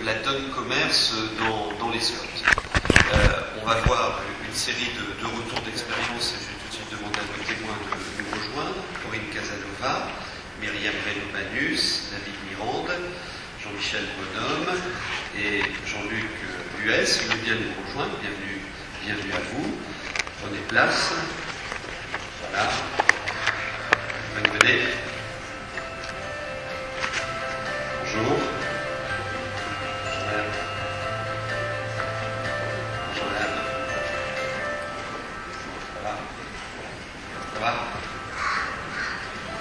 la donne commerce dans les Scouts. On va voir une série de retours d'expérience, et je vais tout de suite demander à nos témoins de nous rejoindre. Corinne Casanova, Myriam Reynaud-Manus, David Mirande, Jean-Michel Bonhomme et Jean-Luc Huès. Vous voulez bien nous rejoindre, bienvenue à vous. Prenez place. Voilà. Venez. Bonjour. Bonjour madame. Ça va?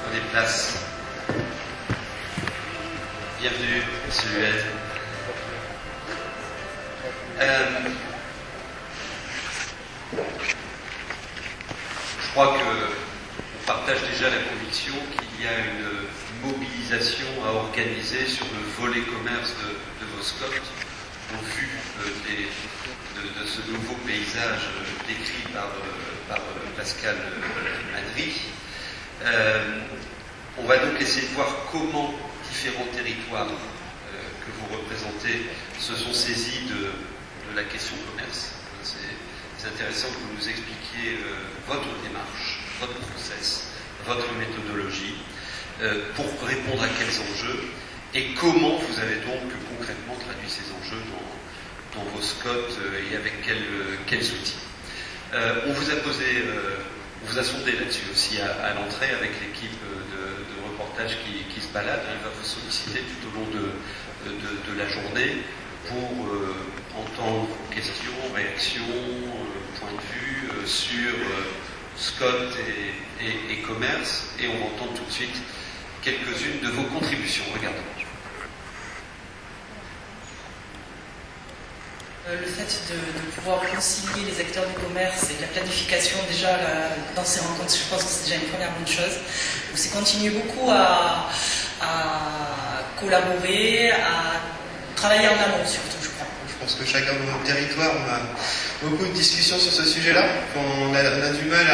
Prenez place. Bienvenue, monsieur Huet. Je crois qu'on partage déjà la conviction qu'il y a une mobilisation à organiser sur le volet commerce de vos Scouts, au vu de ce nouveau paysage décrit par Pascal Madry. On va donc essayer de voir comment différents territoires que vous représentez se sont saisis de la question commerce. C'est intéressant que vous nous expliquiez votre démarche, votre process, votre méthodologie, pour répondre à quels enjeux et comment vous avez donc concrètement traduit ces enjeux dans vos Scouts et avec quels outils. On vous a sondé là-dessus aussi à l'entrée avec l'équipe de reportage qui se balade. Elle va vous solliciter tout au long de la journée pour entendre vos questions, réactions, points de vue sur Scouts et commerce, et on va entendre tout de suite quelques-unes de vos contributions. Regardons. Le fait de pouvoir concilier les acteurs du commerce et de la planification, déjà dans ces rencontres, je pense que c'est déjà une première bonne chose. Donc c'est continuer beaucoup à collaborer, à travailler en amont surtout, je crois. Je pense que chacun de nos territoires, on a beaucoup de discussions sur ce sujet-là. On a du mal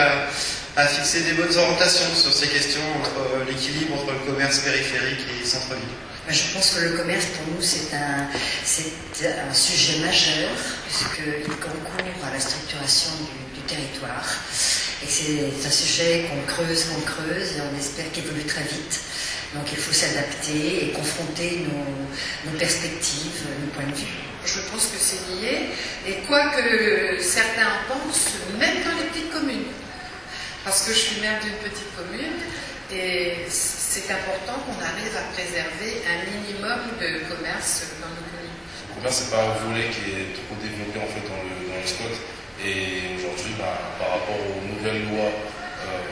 à fixer des bonnes orientations sur ces questions entre l'équilibre entre le commerce périphérique et centre-ville. Je pense que le commerce, pour nous, c'est un sujet majeur, puisqu'il concourt à la structuration du territoire. Et c'est un sujet qu'on creuse, et on espère qu'il évolue très vite. Donc il faut s'adapter et confronter nos perspectives, nos points de vue. Je pense que c'est lié, et quoi que certains pensent, même dans les petites communes. Parce que je suis maire d'une petite commune, et c'est important qu'on arrive à préserver un minimum de commerce dans nos communes. Le commerce, c'est pas un volet qui est trop développé en fait dans le Scout. Et aujourd'hui, par rapport aux nouvelles lois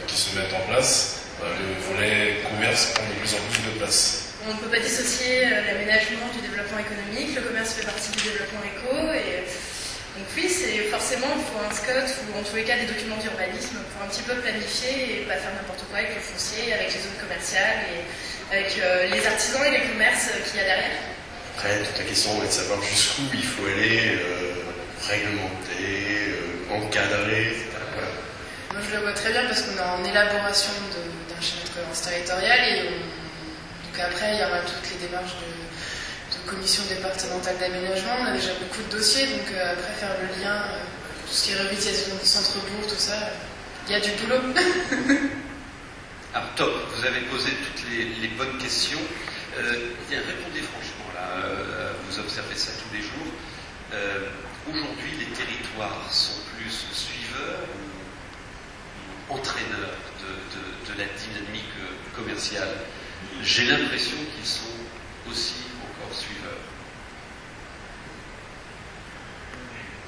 qui se mettent en place, le volet commerce prend de plus en plus de place. On ne peut pas dissocier l'aménagement du développement économique. Le commerce fait partie du développement éco. Et donc oui, c'est forcément, il faut un Scout ou en tous les cas des documents d'urbanisme pour un petit peu planifier et pas faire n'importe quoi avec le foncier, avec les zones commerciales et avec les artisans et les commerces qu'il y a derrière. Après, toute la question est de savoir jusqu'où il faut aller, réglementer, encadrer, etc. Voilà. Moi je le vois très bien parce qu'on est en élaboration d'un schéma de cohérence territoriale et donc après il y aura toutes les démarches de commission départementale d'aménagement. On a déjà beaucoup de dossiers, donc après faire le lien, tout ce qui est revitalisation du centre-bourg, tout ça, il y a du boulot. Alors top, vous avez posé toutes les bonnes questions. Répondez franchement là, vous observez ça tous les jours. Aujourd'hui, les territoires sont plus suiveurs ou entraîneurs de la dynamique commerciale. J'ai l'impression qu'ils sont aussi encore suiveurs.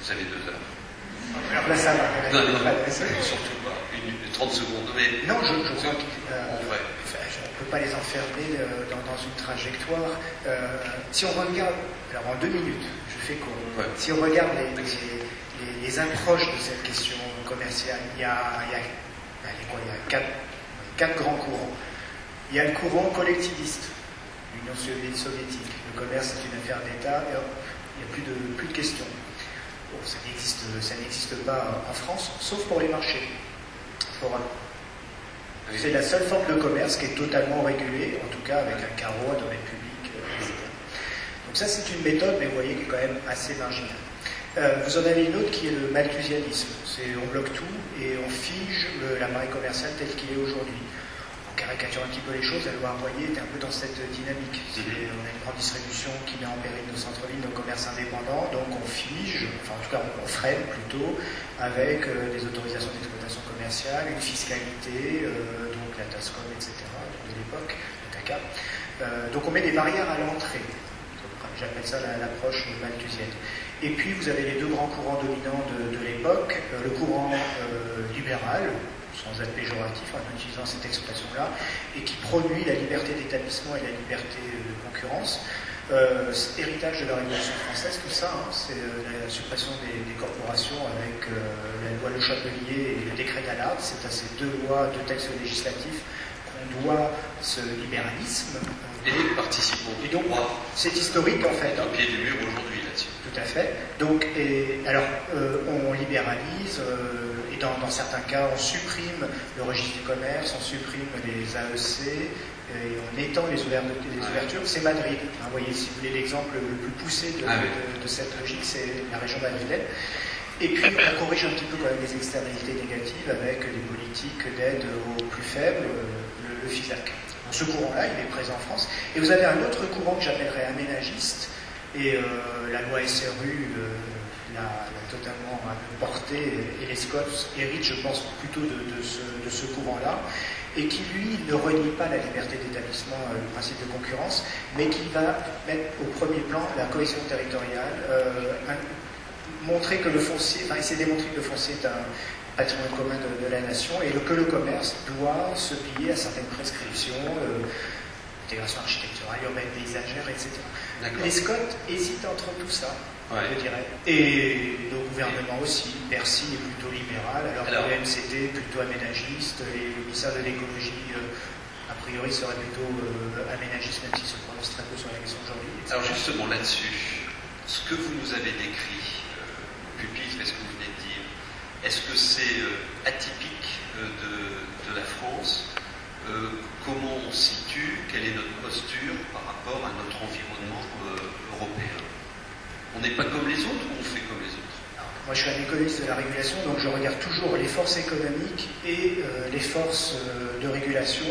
Vous avez 2 heures. Alors là, ça va. Non, surtout pas. 30 secondes. Mais non, je crois qu'on ne peut pas les enfermer dans une trajectoire. Si on regarde, alors en 2 minutes, je fais court. Ouais. Si on regarde les approches de cette question commerciale, il y a 4 grands courants. Il y a le courant collectiviste, l'Union soviétique. Le commerce est une affaire d'État, il n'y a plus de questions. Bon, ça n'existe pas en France, sauf pour les marchés. C'est la seule forme de commerce qui est totalement régulée, en tout cas avec un carreau, un domaine public, etc. ça c'est une méthode, mais vous voyez qu'elle est quand même assez marginale. Vous en avez une autre qui est le malthusianisme. On bloque tout et on fige l'appareil commercial tel qu'il est aujourd'hui. On caricature un petit peu les choses, la loi Arroyer est un peu dans cette dynamique. On a une grande distribution qui met en péril nos centres-villes, nos commerces indépendants, donc on fige, enfin en tout cas on freine plutôt, avec des autorisations d'exploitation commerciale, une fiscalité, donc la TASCOM, etc., de l'époque, le TACA. Donc on met des barrières à l'entrée. J'appelle ça l'approche malthusienne. Et puis vous avez les deux grands courants dominants de l'époque, le courant libéral, sans être péjoratif en utilisant cette expression-là, et qui produit la liberté d'établissement et la liberté de concurrence. Héritage de la Révolution française, tout ça, c'est la suppression des corporations avec la loi Le Chapelier et le décret d'Allard. C'est à ces deux lois, deux textes législatifs qu'on doit ce libéralisme. Et participons. Et donc, c'est historique en fait. Au pied du mur aujourd'hui là-dessus. Tout à fait. Donc, alors, on libéralise, et dans certains cas, on supprime le registre du commerce, on supprime les AEC, et on étend les ouvertures. C'est Madrid. Vous voyez, si vous voulez l'exemple le plus poussé de cette logique, c'est la région madrilène. Et puis, on corrige un petit peu quand même les externalités négatives avec des politiques d'aide aux plus faibles, le FISAC. Donc, ce courant-là, il est présent en France. Et vous avez un autre courant que j'appellerais aménagiste, et la loi SRU l'a totalement porté, et les Scots héritent, je pense, plutôt de ce courant-là, et qui, lui, ne renie pas la liberté d'établissement, le principe de concurrence, mais qui va mettre au premier plan la cohésion territoriale, montrer que le foncier, enfin, essayer de démontrer que le foncier est un patrimoine commun de la nation, et que le commerce doit se plier à certaines prescriptions, intégration architecturale, urbaine, paysagère, etc. Les Scots hésitent entre tout ça, je dirais. Et nos gouvernements aussi. Bercy est plutôt libéral, alors que le MCT est plutôt aménagiste, et le ministère de l'écologie, a priori, serait plutôt aménagiste, même s'il se prononce très peu sur la question aujourd'hui. Alors justement là-dessus, ce que vous nous avez décrit, pupitre, est-ce que vous venez de dire, est-ce que c'est atypique de la France? Comment on se situe? Quelle est notre posture par rapport à notre environnement européen? On n'est pas comme les autres ou on fait comme les autres? Alors, moi je suis un économiste de la régulation, donc je regarde toujours les forces économiques et les forces de régulation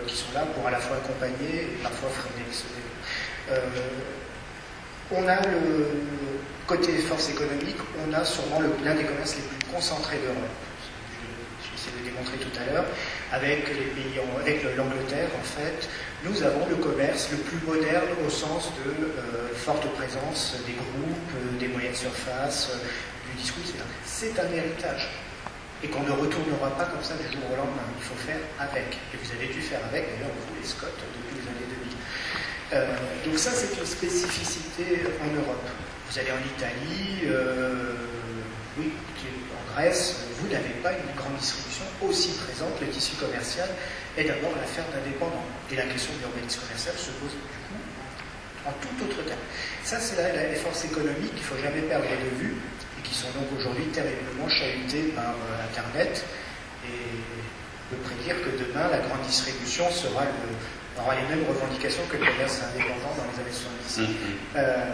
qui sont là pour à la fois accompagner et parfois freiner ce développement. On a le côté force économique, on a sûrement l'un des commerces les plus concentrés d'Europe. J'ai essayé de le démontrer tout à l'heure. Avec les pays, avec l'Angleterre, en fait, nous avons le commerce le plus moderne au sens de forte présence des groupes, des moyennes surfaces, du discours, etc. C'est un héritage. Et qu'on ne retournera pas comme ça du jour au lendemain. Il faut faire avec. Et vous avez dû faire avec, d'ailleurs, vous, les Scots, depuis les années 2000. Donc ça, c'est une spécificité en Europe. Vous allez en Italie, oui, en Grèce, vous n'avez pas une grande distribution aussi présente. Le tissu commercial est d'abord l'affaire d'indépendants. Et la question de l'urbanisme commercial se pose du coup en tout autre terme. Ça, c'est les forces économiques qu'il ne faut jamais perdre de vue et qui sont donc aujourd'hui terriblement chahutées par Internet. Et on peut prédire que demain, la grande distribution aura les mêmes revendications que le commerce indépendant dans les années 70,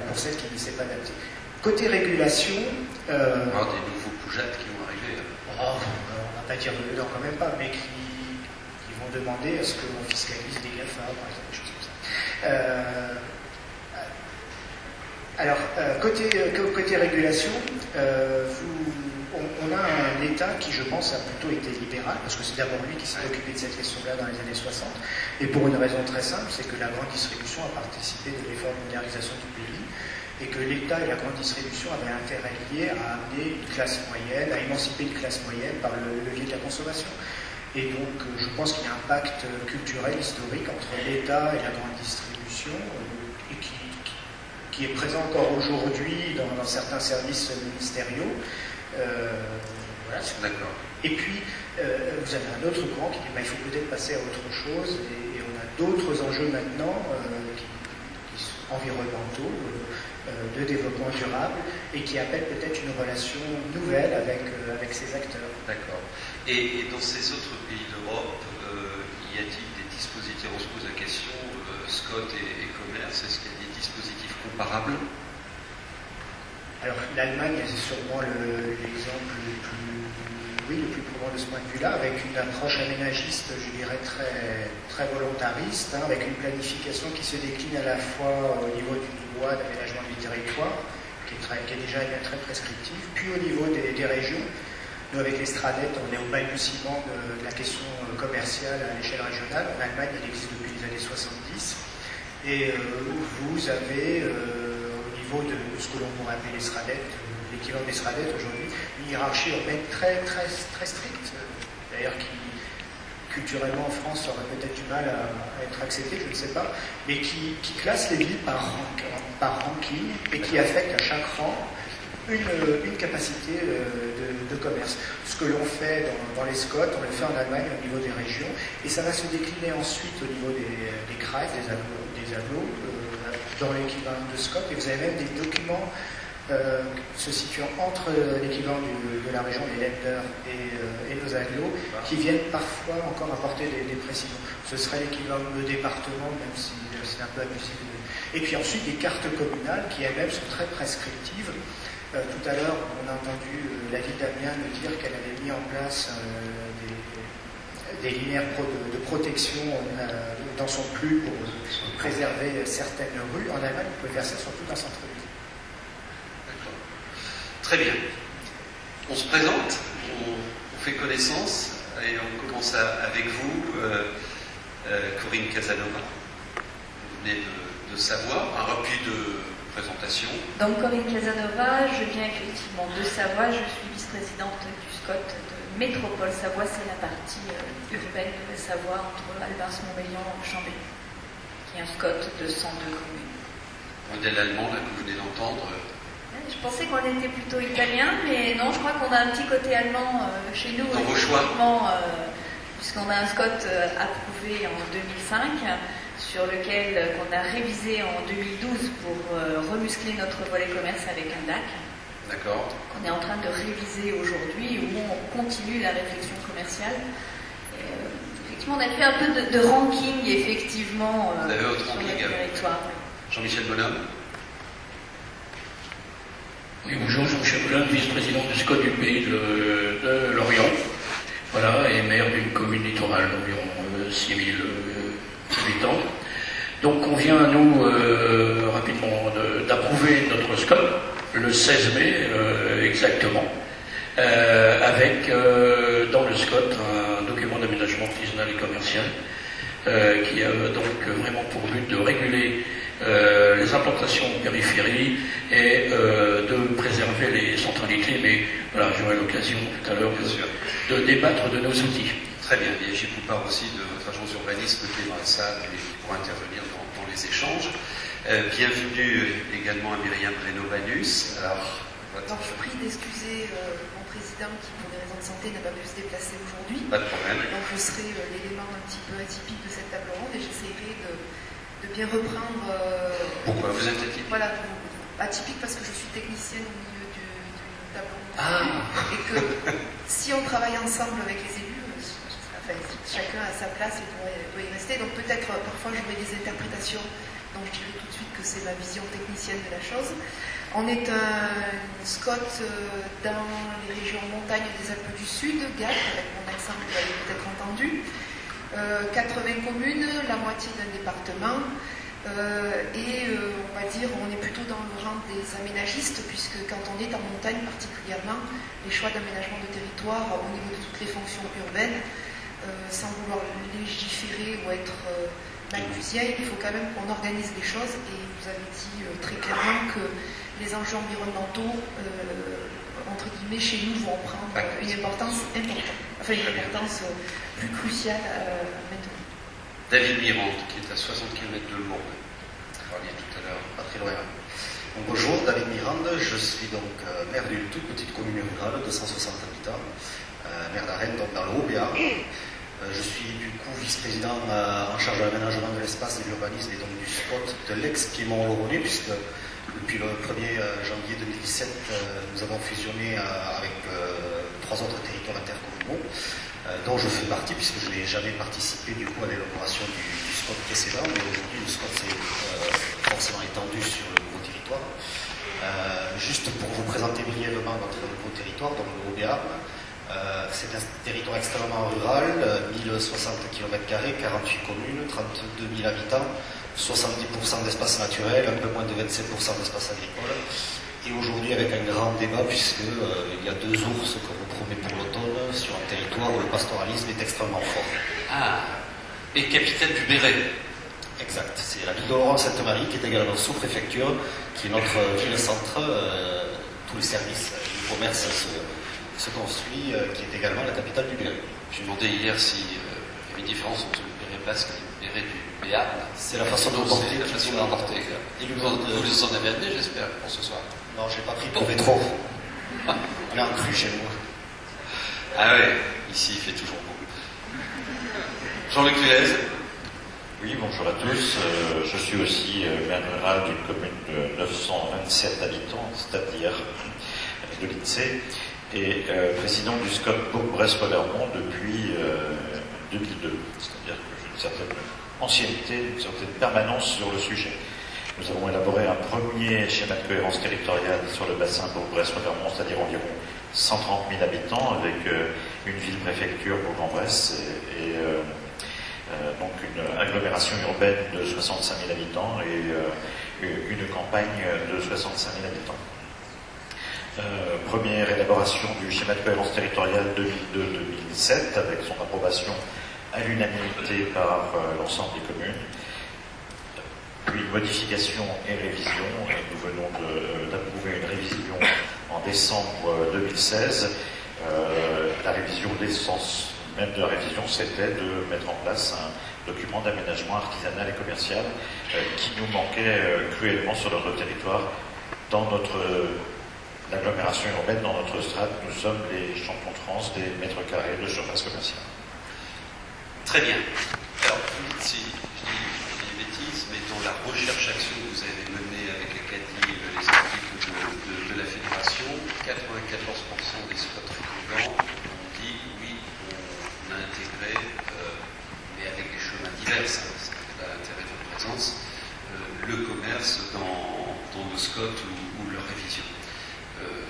pour celles qui ne s'est pas adaptées. Côté régulation... des nouveaux poujates qui vont arriver. On ne va pas dire dedans quand même pas, mais qui vont demander à ce qu'on fiscalise des GAFA, par exemple, des choses comme ça. Alors, côté régulation, on a un État qui, je pense, a plutôt été libéral, parce que c'est d'abord lui qui s'est occupé de cette question-là dans les années 60, et pour une raison très simple, c'est que la grande distribution a participé de l'effort de modernisation du pays, et que l'État et la grande distribution avaient intérêt lié à amener une classe moyenne, à émanciper une classe moyenne par le levier de la consommation. Et donc, je pense qu'il y a un pacte culturel, historique entre l'État et la grande distribution, et qui est présent encore aujourd'hui dans certains services ministériaux. Voilà. D'accord. Et puis, vous avez un autre courant qui dit il faut peut-être passer à autre chose, et on a d'autres enjeux maintenant qui sont environnementaux, de développement durable, et qui appellent peut-être une relation nouvelle avec ces acteurs. D'accord. Et dans ces autres pays d'Europe, y a-t-il des dispositifs, on se pose la question, Scott et commerce, est-ce qu'il y a des dispositifs comparables? Alors l'Allemagne, c'est sûrement l'exemple le plus probant de ce point de vue-là, avec une approche aménagiste, je dirais, très, très volontariste, avec une planification qui se décline à la fois au niveau d'une loi d'aménagement du territoire, qui est déjà très prescriptive, puis au niveau des régions. Nous, avec les STRADET, on est au balbutiement de la question commerciale à l'échelle régionale. En Allemagne, elle existe depuis les années 70. Et vous avez, au niveau de ce que l'on pourrait appeler les STRADET, l'équivalent des STRADET aujourd'hui, une hiérarchie urbaine très stricte, d'ailleurs qui, culturellement en France, aurait peut-être du mal à être acceptée, je ne sais pas, mais qui classe les villes par ranking et qui affecte à chaque rang une capacité de commerce. Ce que l'on fait dans les SCOT, on le fait en Allemagne au niveau des régions, et ça va se décliner ensuite au niveau des CRAC, des agglos, dans l'équivalent de SCOT, et vous avez même des documents se situant entre l'équivalent de la région, les Länder et nos agglos, qui viennent parfois encore apporter des précisions. Ce serait l'équivalent de département, même si c'est un peu abusif. Et puis ensuite des cartes communales qui elles-mêmes sont très prescriptives. Tout à l'heure, on a entendu la ville d'Amiens nous dire qu'elle avait mis en place des linéaires de protection dans son plus pour préserver certaines rues. En Allemagne, vous pouvez faire ça sur tout un centre-ville. Très bien. On se présente, on fait connaissance et on commence avec vous, Corinne Casanova. Vous venez de Savoie, un rapide présentation. Donc Corinne Casanova, je viens effectivement de Savoie, je suis vice-présidente du SCOT de Métropole Savoie, c'est la partie urbaine de la Savoie entre Albars-Montbéliard et Chambéry, qui est un SCOT de 102 communes. Modèle allemand, là, que vous venez d'entendre. Je pensais qu'on était plutôt italien, mais non, je crois qu'on a un petit côté allemand chez nous. Dans vos choix. Puisqu'on a un SCOT approuvé en 2005, sur lequel on a révisé en 2012 pour remuscler notre volet commerce avec un DAC. D'accord. On est en train de réviser aujourd'hui, où on continue la réflexion commerciale. Effectivement, on a fait un peu de ranking, effectivement, vous avez votre sur ranking, le territoire. Jean-Michel Bonhomme. Oui, bonjour, Jean-Michel Bonhomme, vice-président du SCOT du pays de Lorient. Voilà, et maire d'une commune littorale d'environ 6000 habitants. Donc on vient, nous, rapidement, d'approuver notre SCOT, le 16 mai exactement, avec dans le SCOT un document d'aménagement artisanal et commercial qui a donc vraiment pour but de réguler les implantations en périphérie et de préserver les centralités, mais voilà, j'aurai l'occasion tout à l'heure de débattre de nos outils. Très bien, et j'ai pris part aussi de votre agence d'urbanisme qui est dans la salle et qui pourra intervenir dans les échanges. Bienvenue également à Myriam Reno-Banus. Alors, je vous prie d'excuser mon président qui, pour des raisons de santé, n'a pas pu se déplacer aujourd'hui. Pas de problème. Donc je serai l'élément un petit peu atypique de cette table ronde et j'essaierai de bien reprendre. Pourquoi vous êtes atypique? Voilà, atypique parce que je suis technicienne au milieu du table ronde. Et que si on travaille ensemble avec les élus, chacun a sa place et doit y rester. Donc peut-être parfois j'aurai des interprétations dont je dirais tout de suite que c'est ma vision technicienne de la chose. On est un SCOT dans les régions montagnes des Alpes du Sud, Gap, avec mon accent que vous avez peut-être entendu. 80 communes, la moitié d'un département. On va dire, on est plutôt dans le rang des aménagistes, puisque quand on est en montagne particulièrement, les choix d'aménagement de territoire au niveau de toutes les fonctions urbaines, sans vouloir légiférer ou être malthusienne, il faut quand même qu'on organise les choses. Et vous avez dit très clairement que les enjeux environnementaux, entre guillemets, chez nous, vont prendre une importance importante, enfin une importance plus cruciale maintenant. David Mirande, qui est à 60 km de Lourdes. Vous parliez tout à l'heure, pas très loin. Donc, bonjour, David Mirande, je suis donc maire d'une toute petite commune rurale de 160 habitants, maire d'Arène, donc dans le Haut-Béarn. Je suis du coup vice-président en charge de l'aménagement de l'espace et de l'urbanisme et donc du SCOT de l'ex-Piémont Loronnais, puisque depuis le 1er janvier 2017, nous avons fusionné avec 3 autres territoires intercommunaux. dont je fais partie, puisque je n'ai jamais participé du coup à l'élaboration du SCOT précédent, mais aujourd'hui le SCOT s'est forcément étendu sur le nouveau territoire. Juste pour vous présenter brièvement notre nouveau territoire, donc le Haut-Béarn, c'est un territoire extrêmement rural, 1060 km², 48 communes, 32 000 habitants, 70% d'espace naturel, un peu moins de 27% d'espace agricole. Et aujourd'hui avec un grand débat puisqu'il y a 2 ours qu'on nous promet pour l'automne sur un territoire où le pastoralisme est extrêmement fort. Ah, et capitale du Béret. Exact, c'est la ville de Laurent-Sainte-Marie qui est également sous-préfecture, qui est notre ville-centre, tous les services du commerce se construit, qui est également la capitale du Béret. Je me demandais hier s'il y avait une différence entre le Béret basque et le Béret du Béarn. C'est la façon de l'emporter. La façon de l'emporter. Vous en avez amené, j'espère, pour ce soir. Non, j'ai pas pris pour rétro. On est en cru chez moi. Ah ouais, ici il fait toujours beau. Jean-Luc Villez. Oui, bonjour à tous. Je suis aussi maire rural d'une commune de 927 habitants, c'est-à-dire de l'INSEE, et président du SCOT Bourg-Bresse-Revermont depuis 2002. C'est-à-dire que j'ai une certaine ancienneté, une certaine permanence sur le sujet. Nous avons élaboré un premier schéma de cohérence territoriale sur le bassin Bourg-Bresse-Revermont, c'est-à-dire environ 130 000 habitants, avec une ville-préfecture Bourg-en-Bresse et donc une agglomération urbaine de 65 000 habitants et une campagne de 65 000 habitants. Première élaboration du schéma de cohérence territoriale 2002-2007 avec son approbation à l'unanimité par l'ensemble des communes. Puis modification et révision, et nous venons d'approuver une révision en décembre 2016. La révision, l'essence même de la révision, c'était de mettre en place un document d'aménagement artisanal et commercial qui nous manquait cruellement sur notre territoire. Dans notre l'agglomération urbaine, dans notre strate, nous sommes les champions de France des mètres carrés de surface commerciale. Très bien. Alors, si je dis une bêtise, mais dans la recherche-action que vous avez menée avec l'Acadie et les équipes de la Fédération, 94% des squats fécondants ont dit oui, on a intégré, mais avec des chemins divers, c'est l'intérêt de votre présence, le commerce dans nos scots ou leur révision.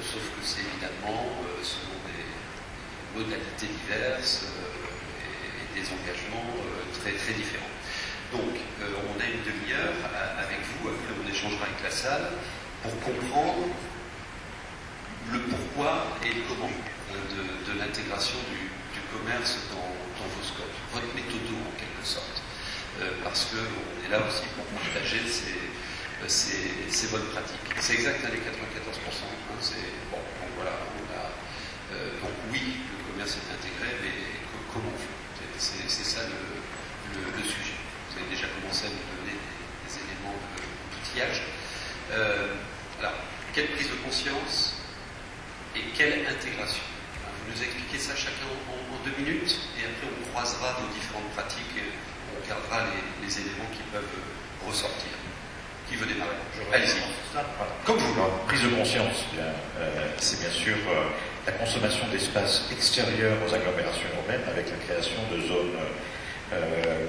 Sauf que c'est évidemment selon des modalités diverses et des engagements très très différents. Donc, on a une demi-heure avec vous, après on échangera avec la salle, pour comprendre le pourquoi et le comment de l'intégration du commerce dans vos scopes, votre méthode en quelque sorte. Parce qu'on est là aussi pour partager ces bonnes pratiques. C'est exact, les 94%. Bon, donc voilà, donc oui, le commerce est intégré, mais comment on fait? C'est ça le sujet. Vous avez déjà commencé à nous donner des éléments d'outillage. Alors, quelle prise de conscience et quelle intégration? Vous nous expliquez ça chacun en 2 minutes, et après on croisera nos différentes pratiques et on regardera les éléments qui peuvent ressortir. Qui veut démarrer? Allez-y. Comme vous, la prise de conscience, c'est bien sûr la consommation d'espaces extérieurs aux agglomérations urbaines avec la création de zones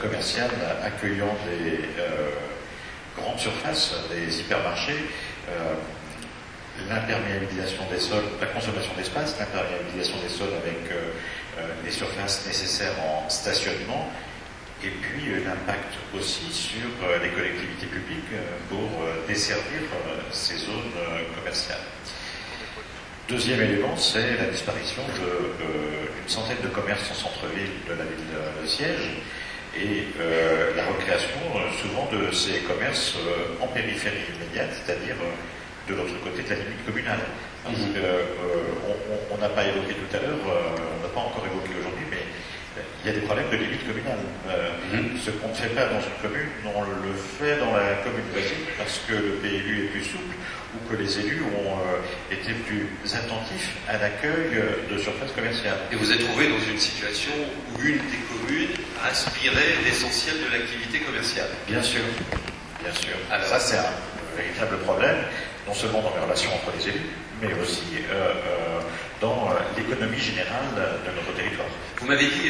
commerciales accueillant des grandes surfaces, des hypermarchés, l'imperméabilisation des sols, la consommation d'espace, l'imperméabilisation des sols avec les surfaces nécessaires en stationnement, et puis l'impact aussi sur les collectivités publiques pour desservir ces zones commerciales. Deuxième élément, c'est la disparition d'une centaine de commerces en centre-ville de la ville de siège et la recréation souvent de ces commerces en périphérie immédiate, c'est-à-dire de l'autre côté de la limite communale. Parce on n'a pas évoqué tout à l'heure, on n'a pas encore évoqué aujourd'hui, mais il y a des problèmes de limite communale. Ce qu'on ne fait pas dans une commune, on le fait dans la commune voisine parce que le PLU est plus souple ou que les élus ont été plus attentifs à l'accueil de surfaces commerciales. Et vous êtes trouvé dans une situation où une des communes aspirait l'essentiel de l'activité commerciale. Bien sûr, bien sûr. Alors, ça c'est un véritable problème non seulement dans les relations entre les élus, mais aussi dans l'économie générale de notre territoire. Vous m'avez dit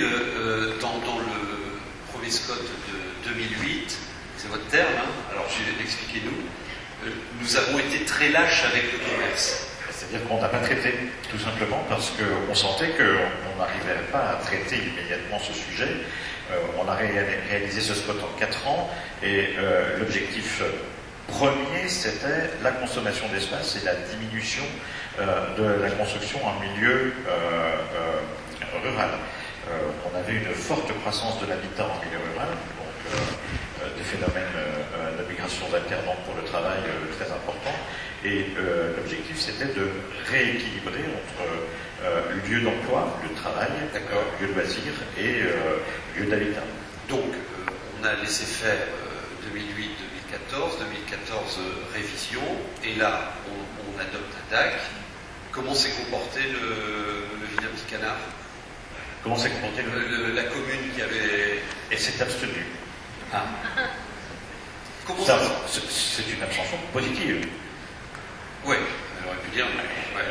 dans le premier SCOT de 2008, c'est votre terme, hein, alors expliquez-nous, nous avons été très lâches avec le commerce. C'est-à-dire qu'on n'a pas traité, tout simplement parce qu'on sentait qu'on n'arrivait pas à traiter immédiatement ce sujet. On a réalisé ce spot en 4 ans et l'objectif premier, c'était la consommation d'espace et la diminution de la construction en milieu rural. On avait une forte croissance de l'habitat en milieu rural, donc des phénomènes de migration d'alternants pour le travail très importants. Et l'objectif, c'était de rééquilibrer entre lieu d'emploi, lieu de travail, lieu de loisir et lieu d'habitat. Donc, on a laissé faire 2008-2014, 2014 révision, et là, on adopte la DAC. Comment s'est comporté le vilain petit canard? Comment s'est comporté la commune qui avait... Elle s'est abstenue. Ah. Comment ça c'est une abstention positive. Oui, on aurait pu dire. Ouais.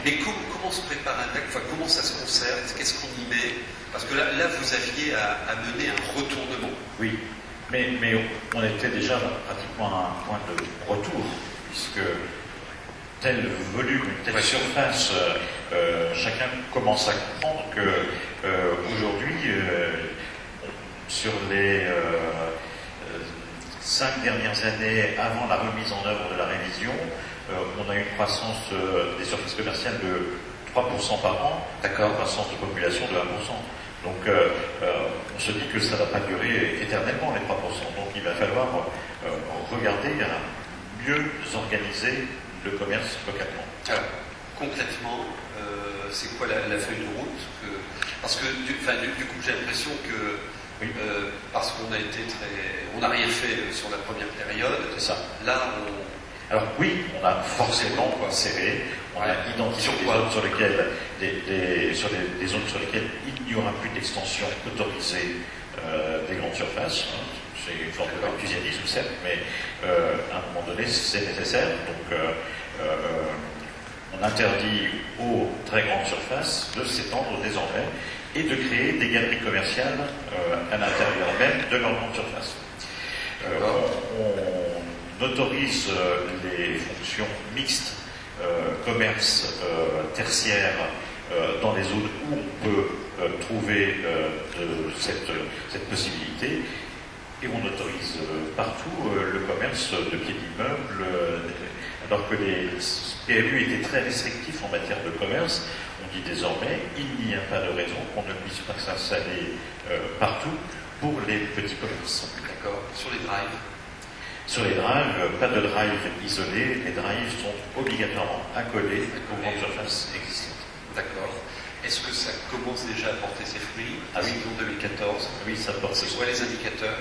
Mais comment se prépare un DAC? Enfin, comment ça se concerte? Qu'est-ce qu'on y met? Parce que là, vous aviez à mener un retournement. Oui, mais on était déjà pratiquement à un point de retour, puisque tel volume, telle surface, chacun commence à comprendre que aujourd'hui, sur les 5 dernières années avant la remise en œuvre de la révision, on a une croissance des surfaces commerciales de 3% par an, une croissance de population de 1%. Donc on se dit que ça ne va pas durer éternellement les 3%. Donc il va falloir regarder à mieux organiser le commerce localement. Alors, concrètement, c'est quoi la feuille de route parce que du coup j'ai l'impression que parce qu'on a été on n'a rien fait sur la première période. C'est ça. Là, alors oui, on a forcément serré, on a identifié des zones sur lesquelles, des zones sur lesquelles il n'y aura plus d'extension autorisée des grandes surfaces. C'est une forme de enthousiasme, certes, mais à un moment donné, c'est nécessaire. Donc, on interdit aux très grandes surfaces de s'étendre désormais et de créer des galeries commerciales à l'intérieur même de leurs grandes surfaces. On autorise les fonctions mixtes, commerce tertiaire, dans les zones où on peut trouver cette possibilité, et on autorise partout le commerce de pieds d'immeubles, alors que les PLU étaient très restrictifs en matière de commerce. On dit désormais, il n'y a pas de raison qu'on ne puisse pas s'installer partout pour les petits commerces. D'accord. Sur les drives? Sur les drives, pas de drive isolé. Les drives sont obligatoirement accolés aux grandes surfaces existantes. D'accord. Est-ce que ça commence déjà à porter ses fruits? Ah oui, en 2014. Oui, ça porte ses fruits. C'est quoi les indicateurs?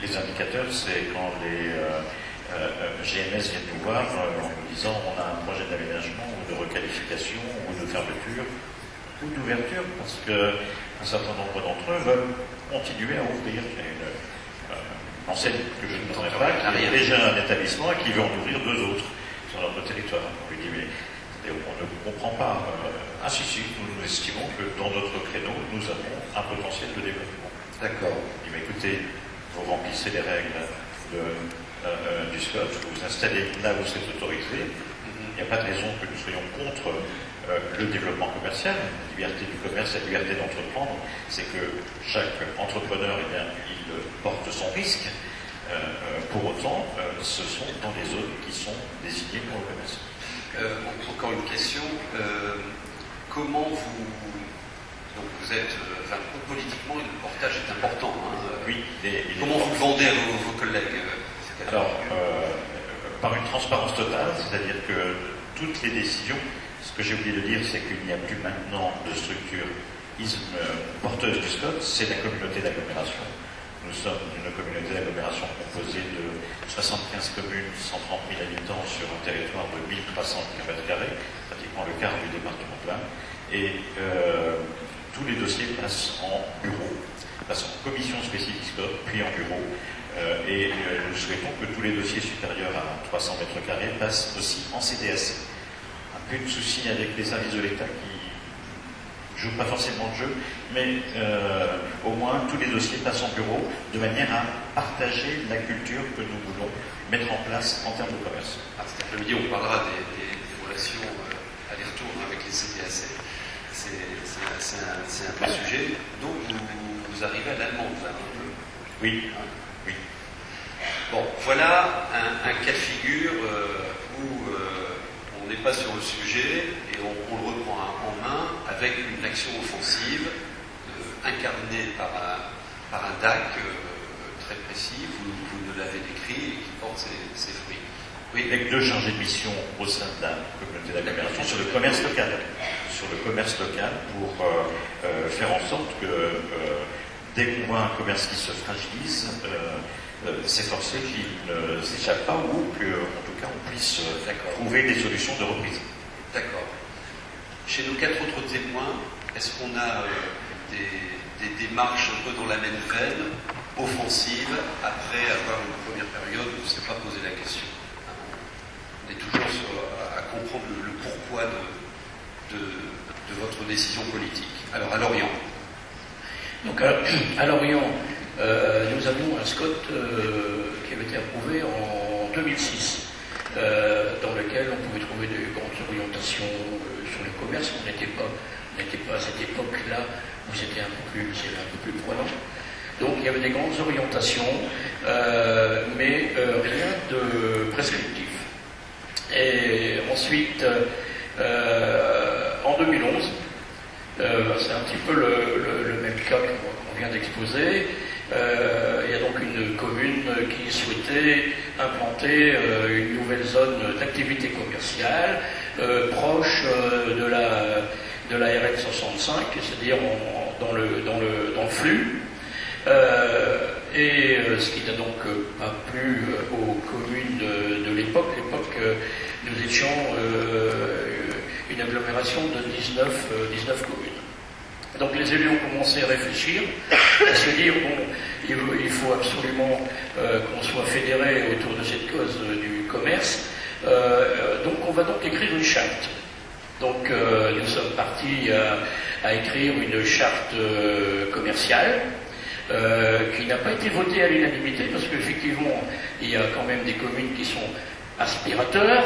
Les indicateurs, c'est quand les GMS viennent nous voir en nous disant on a un projet d'aménagement ou de requalification ou de fermeture ou d'ouverture, parce qu'un certain nombre d'entre eux veulent continuer à ouvrir. Il y a une enseigne que je ne connais pas, qui est déjà un établissement et qui veut en ouvrir 2 autres sur notre territoire. On lui dit mais on ne comprend pas. Ah si, nous estimons que dans notre créneau, nous avons un potentiel de développement. D'accord. Il dit mais écoutez, vous remplissez les règles du SCOT, vous vous installez là où c'est autorisé. Il n'y a pas de raison que nous soyons contre le développement commercial. La liberté du commerce, la liberté d'entreprendre, c'est que chaque entrepreneur, eh bien, il porte son risque. Pour autant, ce sont dans les zones qui sont désignées pour le commerce. Encore une question. Comment vous êtes... politiquement, le portage est important. Hein. Oui. Comment vous le vendez à vos collègues? Alors, par une transparence totale, c'est-à-dire que toutes les décisions, ce que j'ai oublié de dire, c'est qu'il n'y a plus maintenant de structure porteuse du SCOT, c'est la communauté d'agglomération. Nous sommes une communauté d'agglomération composée de 75 communes, 130 000 habitants sur un territoire de 1300 km², pratiquement le quart du département de l'Ain. Et tous les dossiers passent en bureau, passent en commission spécifique SCOT, puis en bureau. Et nous souhaitons que tous les dossiers supérieurs à 300 mètres carrés passent aussi en CDAC. Un peu de souci avec les services de l'État qui ne jouent pas forcément le jeu, mais au moins tous les dossiers passent en bureau de manière à partager la culture que nous voulons mettre en place en termes de commerce. Cet après-midi, on parlera des relations aller-retour avec les CDAC. C'est un vrai sujet. Donc, vous arrivez à l'allemande, là, un peu. Oui. Oui. Bon, voilà un cas de figure où on n'est pas sur le sujet et on le reprend en main avec une action offensive incarnée par un DAC très précis, vous nous l'avez décrit, et qui porte ses fruits. Oui. Avec 2 chargés de mission au sein de la communauté d'agglomération sur le commerce local. Sur le commerce local pour faire en sorte que dès qu'on voit un commerce qui se fragilise, s'efforcer qu'il ne s'échappe pas ou qu'en tout cas on puisse trouver des solutions de reprise. D'accord. Chez nos 4 autres témoins, est-ce qu'on a des démarches un peu dans la même veine, offensives, après avoir une première période où on ne s'est pas posé la question? On est toujours à comprendre le pourquoi de votre décision politique. Alors, à Lorient. Donc, à Lorient, nous avions un SCOT qui avait été approuvé en 2006, dans lequel on pouvait trouver de grandes orientations sur le commerce. On n'était pas à cette époque-là où c'était un peu plus prenant. Donc il y avait des grandes orientations, mais rien de prescriptif. Et ensuite, en 2011, c'est un petit peu le même cas qu'on vient d'exposer. Il y a donc une commune qui souhaitait implanter une nouvelle zone d'activité commerciale proche de la RN 65, c'est-à-dire dans le flux. Ce qui n'a donc pas plu aux communes de l'époque. Nous étions une agglomération de 19 communes. Donc les élus ont commencé à réfléchir, à se dire, bon, il faut absolument qu'on soit fédéré autour de cette cause du commerce. Donc on va donc écrire une charte. Donc nous sommes partis à écrire une charte commerciale qui n'a pas été votée à l'unanimité parce qu'effectivement il y a quand même des communes qui sont aspirateurs.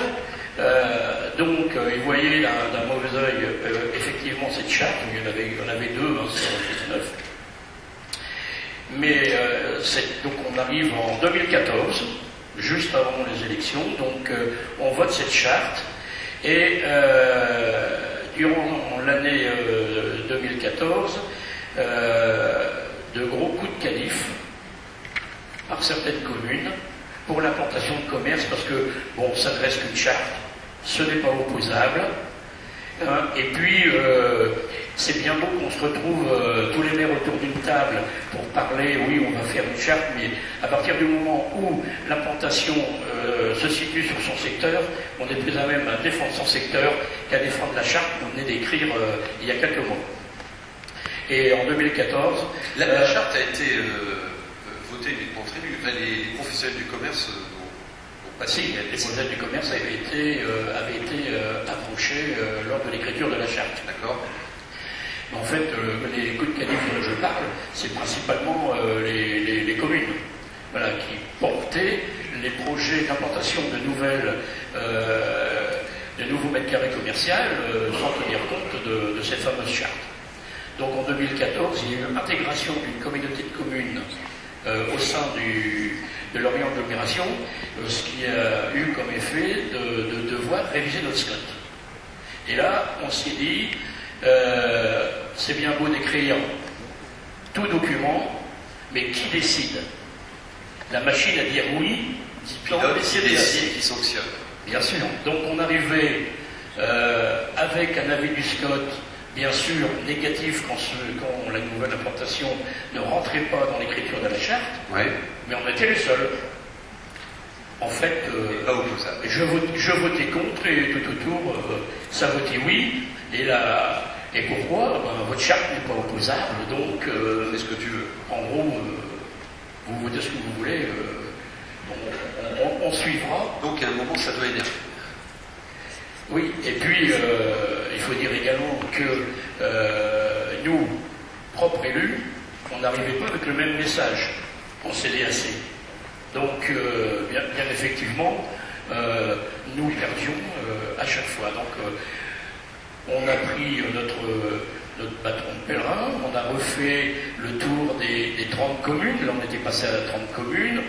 Donc ils voyaient d'un mauvais œil effectivement cette charte. Il y en avait 2 sur 19. Mais donc on arrive en 2014, juste avant les élections, donc on vote cette charte et durant l'année 2014, de gros coups de canif par certaines communes pour l'implantation de commerce parce que, bon, ça ne reste qu'une charte, ce n'est pas opposable. Et puis, c'est bien beau qu'on se retrouve tous les maires autour d'une table pour parler, oui, on va faire une charte, mais à partir du moment où l'implantation se situe sur son secteur, on est plus à même à défendre son secteur qu'à défendre la charte qu'on venait d'écrire il y a quelques mois. Et en 2014... La charte a été votée uniquement très nue. Enfin, les professionnels du commerce n'ont pas signé. Les professionnels du commerce avaient été approchés lors de l'écriture de la charte. D'accord. En fait, les coups de canif dont je parle, c'est principalement les communes, voilà, qui portaient les projets d'implantation de nouveaux mètres carrés commerciaux sans tenir compte de cette fameuse charte. Donc en 2014, il y a eu intégration d'une communauté de communes au sein de Lorient Agglomération, ce qui a eu comme effet de devoir réviser notre SCOT. Et là, on s'est dit, c'est bien beau d'écrire tout document, mais qui décide? La machine à dire oui, qui décide, qui sanctionne. Bien sûr. Donc on arrivait avec un avis du SCOT, bien sûr négatif quand la nouvelle implantation ne rentrait pas dans l'écriture de la charte, ouais. Mais on était les seuls. En fait, je votais contre et tout autour, ça votait oui. Et pourquoi? Votre charte n'est pas opposable, donc... c'est ce que tu veux. En gros, vous votez ce que vous voulez, on suivra. Donc à un moment, ça doit énerver. Oui, et puis il faut dire également que nous, propres élus, on n'arrivait pas avec le même message en CDAC. Donc, bien effectivement, nous perdions à chaque fois. Donc, on a pris notre bâton de pèlerin, on a refait le tour des 30 communes. Là, on était passé à 30 communes,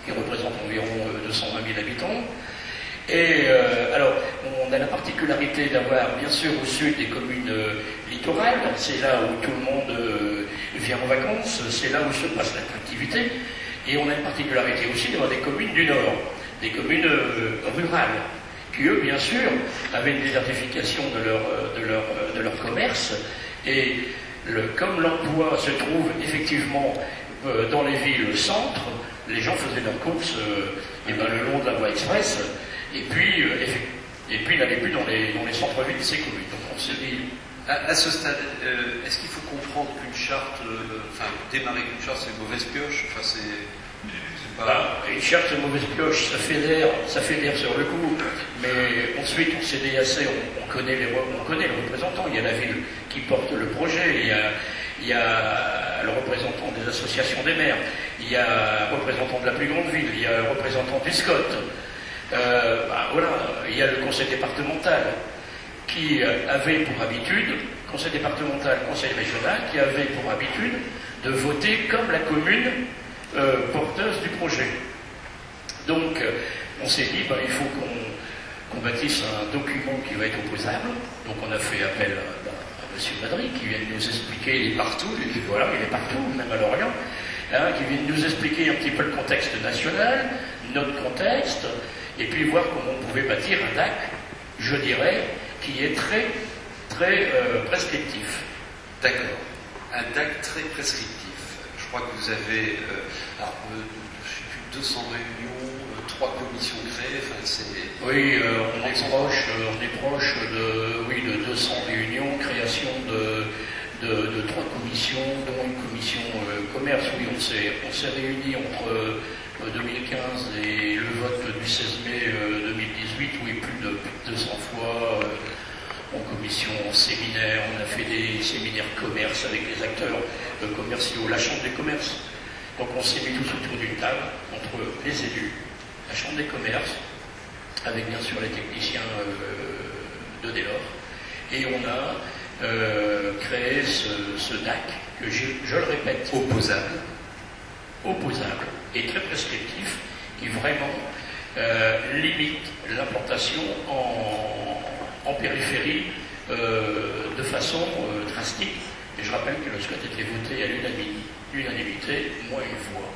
qui représentent environ 220 000 habitants. Et alors, on a la particularité d'avoir, bien sûr, au sud des communes littorales. C'est là où tout le monde vient en vacances, c'est là où se passe l'attractivité. Et on a une particularité aussi d'avoir des communes du nord, des communes rurales, qui eux, bien sûr, avaient une désertification de leur commerce. Et comme l'emploi se trouve effectivement dans les villes centres, les gens faisaient leurs courses le long de la voie express. Et puis n'allait plus dans les centres-villes de ces communes. Donc on s'est dit... À ce stade, est-ce qu'il faut comprendre qu'une charte, démarrer qu'une charte, c'est une mauvaise pioche? C'est pas... Une charte, c'est une mauvaise pioche, ça fait l'air sur le coup. Mais ensuite, on s'est dit assez, on connaît les représentants. Il y a la ville qui porte le projet, il y a le représentant des associations des maires, il y a le représentant de la plus grande ville, il y a le représentant du SCOT. Voilà, il y a le conseil départemental qui avait pour habitude, conseil départemental, conseil régional, qui avait pour habitude de voter comme la commune porteuse du projet. Donc, on s'est dit, il faut qu'on bâtisse un document qui va être opposable. Donc, on a fait appel à M. Madry, qui vient de nous expliquer, il est partout, voilà, il est partout, même à Lorient, qui vient de nous expliquer un petit peu le contexte national, notre contexte, et puis voir comment on pouvait bâtir un DAC, je dirais, qui est très, très prescriptif. D'accord. Un DAC très prescriptif. Je crois que vous avez, je sais plus, 200 réunions, 3 commissions créées, Oui, on est proche de 200 réunions, création de 3 commissions, dont une commission commerce. Oui, on s'est réunis entre 2015 et le vote du 16 mai 2018, oui, plus de 200 fois en commission, en séminaire. On a fait des séminaires commerce avec les acteurs commerciaux, la Chambre des commerces. Donc on s'est mis tous autour d'une table, entre les élus, la Chambre des commerces, avec bien sûr les techniciens de Delors. Et on a créé ce DAC, que je le répète, opposable et très prescriptif, qui vraiment limite l'implantation en périphérie de façon drastique. Et je rappelle que le SCOT était voté à l'unanimité, moins une fois.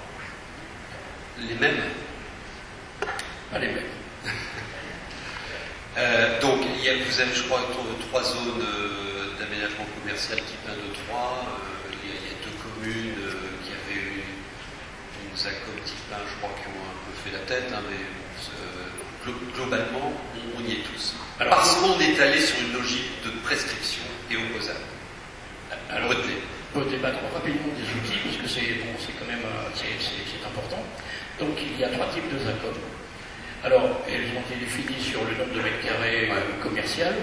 Les mêmes? Pas les mêmes. Donc, vous avez, je crois, 3 zones d'aménagement commercial type 1, 2, 3. Il y a 2 communes qui avaient une ZACOM type 1, je crois, qui ont un peu fait la tête, mais globalement, on y est tous. Alors, parce qu'on est allé sur une logique de prescription et opposable. Alors, on peut débattre rapidement des outils, parce que c'est quand même c'est important. Donc, il y a 3 types de ZACOM. Alors, elles ont été définies sur le nombre de mètres carrés commercial,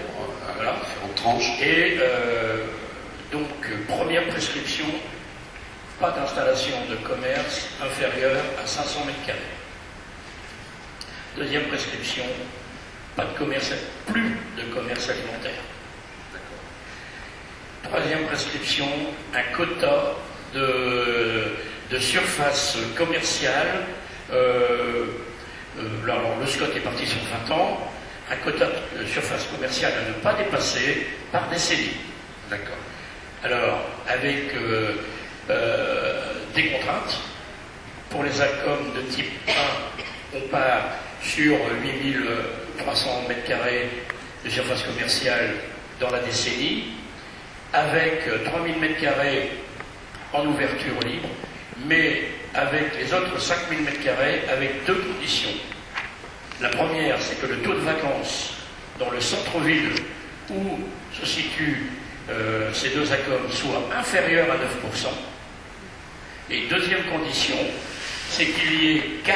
voilà, en tranches. Et donc, première prescription, pas d'installation de commerce inférieure à 500 mètres carrés. Deuxième prescription, plus de commerce alimentaire. Troisième prescription, un quota de surface commerciale. Alors, le SCOT est parti sur 20 ans, un quota de surface commerciale à ne pas dépasser par décennie. D'accord. Alors, avec des contraintes. Pour les ACOM de type 1, on part sur 8300 m² de surface commerciale dans la décennie, avec 3000 m² en ouverture libre, mais avec les autres 5000 m² avec 2 conditions. La première, c'est que le taux de vacances dans le centre-ville où se situent ces 2 ACOM soit inférieur à 9%. Et deuxième condition, c'est qu'il y ait 40%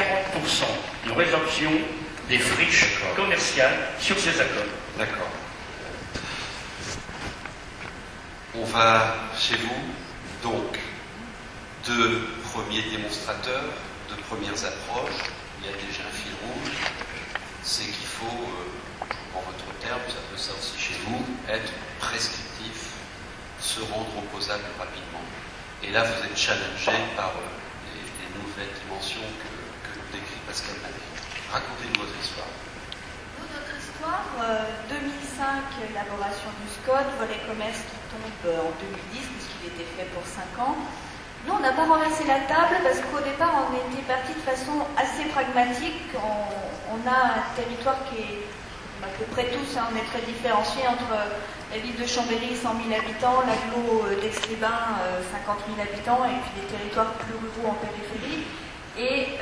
de résorption des friches commerciales sur ces accords. D'accord. On va chez vous, donc, de premiers démonstrateurs, de premières approches. Il y a déjà un fil rouge. C'est qu'il faut, je prends votre terme, c'est un peu ça aussi chez vous, être prescriptif, se rendre opposable rapidement. Et là, vous êtes challengé par les nouvelles dimensions que nous décrit Pascal Manet. Racontez-nous votre histoire. Notre histoire, 2005, élaboration du SCOT, volet commerce qui tombe en 2010, puisqu'il était fait pour 5 ans. Nous, on n'a pas renversé la table parce qu'au départ, on était parti de façon assez pragmatique. On a un territoire qui est, à peu près tous, on est très différencié entre la ville de Chambéry, 100 000 habitants, l'agglo d'Aix-les-Bains, 50 000 habitants, et puis des territoires plus ruraux en périphérie. Et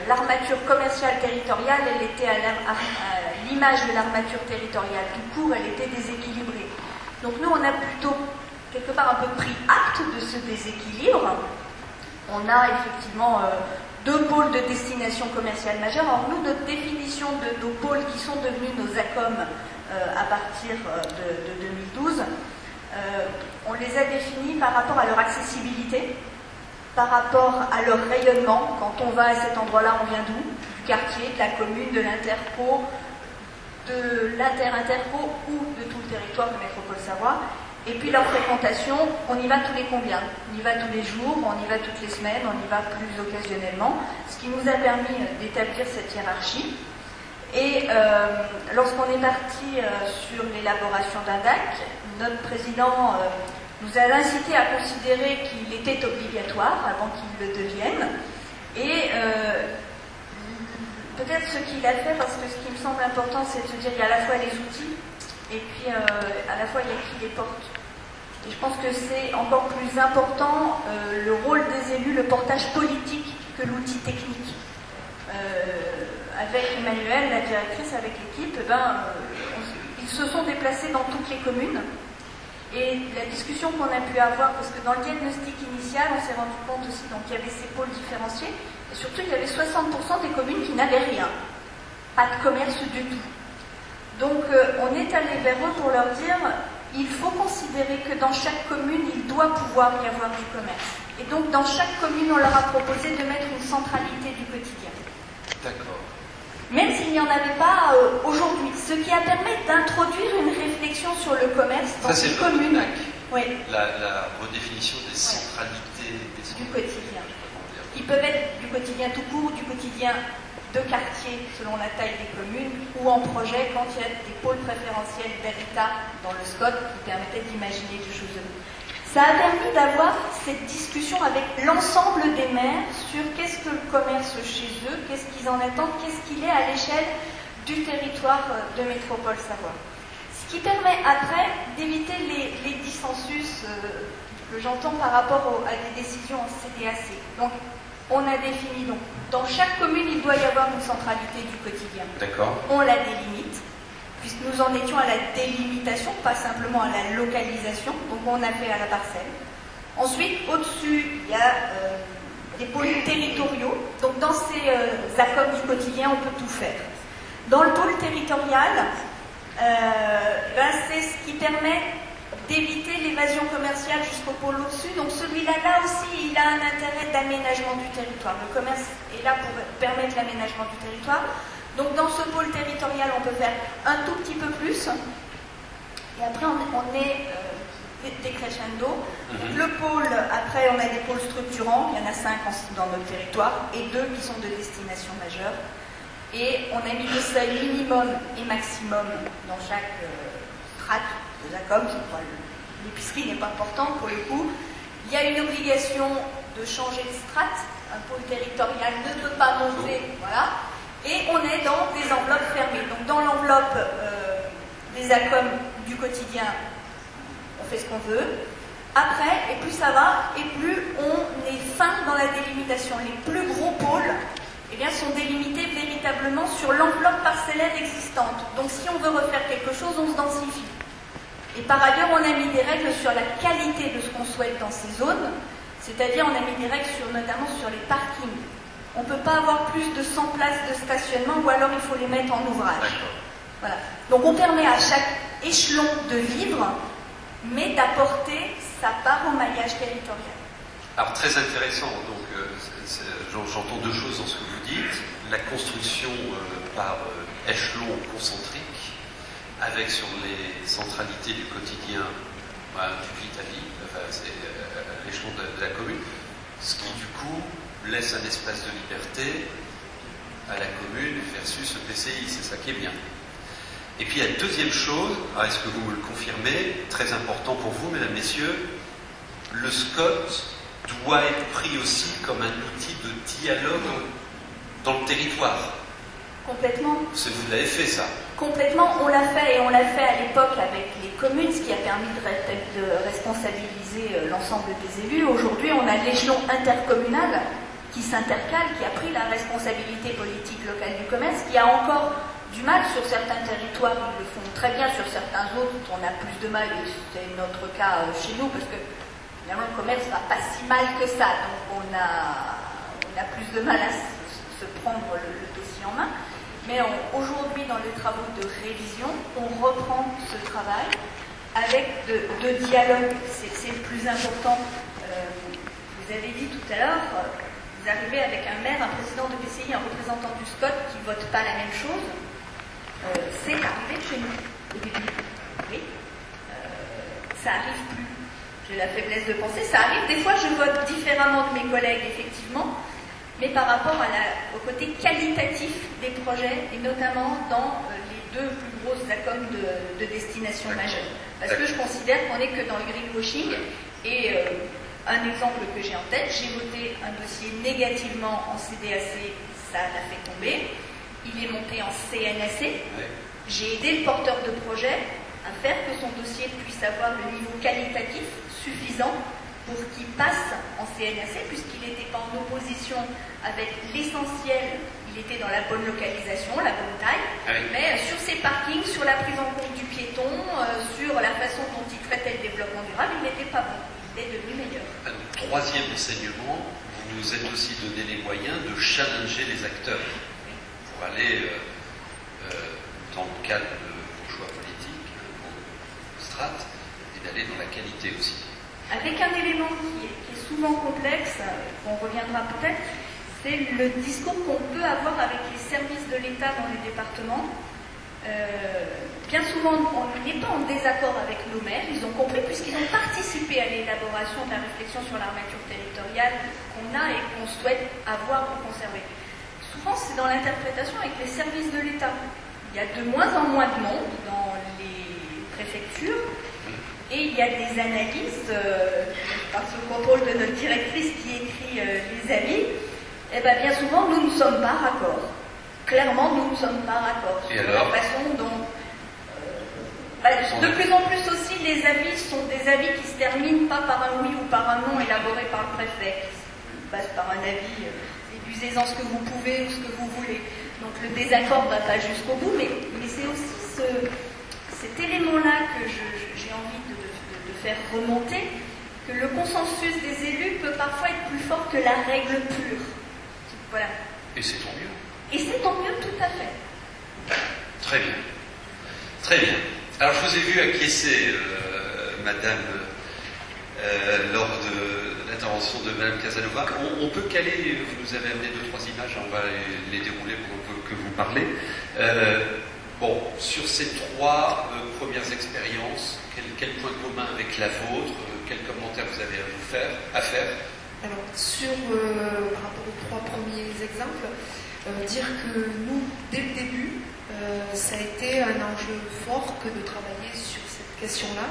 l'armature commerciale territoriale, elle était à l'image de l'armature territoriale. Tout court, elle était déséquilibrée. Donc nous, on a plutôt quelque part un peu pris acte de ce déséquilibre. On a effectivement 2 pôles de destination commerciale majeure. Alors nous, notre définition de nos pôles qui sont devenus nos ACOM à partir de 2012, on les a définis par rapport à leur accessibilité, par rapport à leur rayonnement. Quand on va à cet endroit-là, on vient d'où? Du quartier, de la commune, de l'interco, de l'inter-interco ou de tout le territoire de Métropole Savoie. Et puis leur fréquentation, on y va tous les combien? On y va tous les jours, on y va toutes les semaines, on y va plus occasionnellement, ce qui nous a permis d'établir cette hiérarchie. Et lorsqu'on est parti sur l'élaboration d'un DAC, notre président nous a incité à considérer qu'il était obligatoire avant qu'il le devienne. Et peut-être ce qu'il a fait, parce que ce qui me semble important, c'est de se dire qu'il y a à la fois les outils, et puis à la fois il y a qui les porte. Et je pense que c'est encore plus important le rôle des élus, le portage politique que l'outil technique. Avec Emmanuel, la directrice, avec l'équipe, ils se sont déplacés dans toutes les communes. Et la discussion qu'on a pu avoir, parce que dans le diagnostic initial, on s'est rendu compte aussi qu'il y avait ces pôles différenciés, et surtout il y avait 60% des communes qui n'avaient rien, pas de commerce du tout. Donc on est allé vers eux pour leur dire, il faut considérer que dans chaque commune, il doit pouvoir y avoir du commerce. Et donc dans chaque commune, on leur a proposé de mettre une centralité du quotidien. D'accord. Même s'il n'y en avait pas aujourd'hui. Ce qui a permis d'introduire une réflexion sur le commerce dans ces communes. Oui. La redéfinition des centralités du quotidien. Ils peuvent être du quotidien tout court, du quotidien de quartier selon la taille des communes, ou en projet quand il y a des pôles préférentiels d'habitat dans le SCOT qui permettaient d'imaginer des choses de nous. Ça a permis d'avoir cette discussion avec l'ensemble des maires sur qu'est-ce que le commerce chez eux, qu'est-ce qu'ils en attendent, qu'est-ce qu'il est à l'échelle du territoire de Métropole Savoie. Ce qui permet après d'éviter les dissensus que j'entends par rapport à des décisions en CDAC. Donc, on a défini, donc, dans chaque commune, il doit y avoir une centralité du quotidien. D'accord. On la délimite, puisque nous en étions à la délimitation, pas simplement à la localisation, donc on a fait à la parcelle. Ensuite, au-dessus, il y a des pôles territoriaux, donc dans ces accords du quotidien, on peut tout faire. Dans le pôle territorial, c'est ce qui permet d'éviter l'évasion commerciale jusqu'au pôle au-dessus. Donc celui-là, là aussi, il a un intérêt d'aménagement du territoire. Le commerce est là pour permettre l'aménagement du territoire. Donc dans ce pôle territorial, on peut faire un tout petit peu plus. Et après, on est décrescendo. Le pôle, après, on a des pôles structurants. Il y en a 5 dans notre territoire et 2 qui sont de destination majeure. Et on a mis le seuil minimum et maximum dans chaque strate de la com. L'épicerie n'est pas importante pour le coup. Il y a une obligation de changer de strate. Un pôle territorial ne peut pas monter. Voilà. Et on est dans des enveloppes fermées. Donc dans l'enveloppe des ACOM du quotidien, on fait ce qu'on veut. Après, et plus ça va, et plus on est fin dans la délimitation. Les plus gros pôles sont délimités véritablement sur l'enveloppe parcellaire existante. Donc si on veut refaire quelque chose, on se densifie. Et par ailleurs, on a mis des règles sur la qualité de ce qu'on souhaite dans ces zones. C'est-à-dire, on a mis des règles notamment sur les parkings. On ne peut pas avoir plus de 100 places de stationnement ou alors il faut les mettre en ouvrage. Voilà. Donc on permet à chaque échelon de vivre, mais d'apporter sa part au maillage territorial. Alors très intéressant, donc j'entends deux choses dans ce que vous dites. La construction par échelon concentrique, avec sur les centralités du quotidien, du vit à vie, enfin, c'est l'échelon de la commune, ce qui du coup laisse un espace de liberté à la commune versus le PCI, c'est ça qui est bien. Et puis la deuxième chose, est-ce que vous me le confirmez, très important pour vous, mesdames, messieurs, le SCOT doit être pris aussi comme un outil de dialogue dans le territoire. Complètement. Vous l'avez fait, ça. Complètement, on l'a fait, et on l'a fait à l'époque avec les communes, ce qui a permis de responsabiliser l'ensemble des élus. Aujourd'hui, on a l'échelon intercommunal qui s'intercale, qui a pris la responsabilité politique locale du commerce, qui a encore du mal sur certains territoires, ils le font très bien, sur certains autres, on a plus de mal, et c'est notre cas chez nous, parce que finalement le commerce va pas si mal que ça, donc on a plus de mal à se prendre le dossier en main. Mais aujourd'hui, dans les travaux de révision, on reprend ce travail avec de dialogue. C'est le plus important. Vous avez dit tout à l'heure, vous arrivez avec un maire, un président de PCI, un représentant du SCOT qui ne votent pas la même chose. C'est arrivé chez nous au début. Oui. Ça arrive plus. J'ai la faiblesse de penser. Ça arrive. Des fois, je vote différemment de mes collègues, effectivement. Mais par rapport au côté qualitatif des projets, et notamment dans les deux plus grosses ACOM de destination majeure. Parce que je considère qu'on n'est que dans le greenwashing, et un exemple que j'ai en tête, j'ai voté un dossier négativement en CDAC, ça l'a fait tomber, il est monté en CNAC, j'ai aidé le porteur de projet à faire que son dossier puisse avoir le niveau qualitatif suffisant pour qu'il passe en CNAC, puisqu'il n'était pas en opposition avec l'essentiel, il était dans la bonne localisation, la bonne taille, mais sur ses parkings, sur la prise en compte du piéton, sur la façon dont il traitait le développement durable, il n'était pas bon, il est devenu meilleur. Troisième enseignement, vous vous êtes aussi donné les moyens de challenger les acteurs pour aller dans le cadre de vos choix politiques, vos strates, et d'aller dans la qualité aussi. Avec un élément qui est souvent complexe, on reviendra peut-être, c'est le discours qu'on peut avoir avec les services de l'État dans les départements. Bien souvent, on n'est pas en désaccord avec nos maires, ils ont compris puisqu'ils ont participé à l'élaboration de la réflexion sur l'armature territoriale qu'on a et qu'on souhaite avoir ou conserver. Souvent, c'est dans l'interprétation avec les services de l'État. Il y a de moins en moins de monde dans les préfectures. Et il y a des analyses, par ce contrôle de notre directrice qui écrit les avis, et bien souvent nous ne sommes pas raccord. Clairement, nous ne sommes pas raccord sur la façon dont... de plus en plus aussi, les avis sont des avis qui se terminent pas par un oui ou par un non élaboré par le préfet, qui passe par un avis, déduisez-en ce que vous pouvez ou ce que vous voulez. Donc le désaccord ne va pas jusqu'au bout, mais c'est aussi cet élément-là que j'ai envie de faire remonter, que le consensus des élus peut parfois être plus fort que la règle pure. Voilà. Et c'est tant mieux. Et c'est tant mieux, tout à fait. Très bien. Très bien. Alors je vous ai vu acquiescer, madame, lors de l'intervention de madame Casanova. On peut caler, vous nous avez amené 2-3 images, on va les dérouler pour que vous parlez. Bon, sur ces 3 premières expériences, quel point commun avec la vôtre, quels commentaires vous avez à faire? Alors, par rapport aux 3 premiers exemples, dire que nous, dès le début, ça a été un enjeu fort que de travailler sur cette question-là,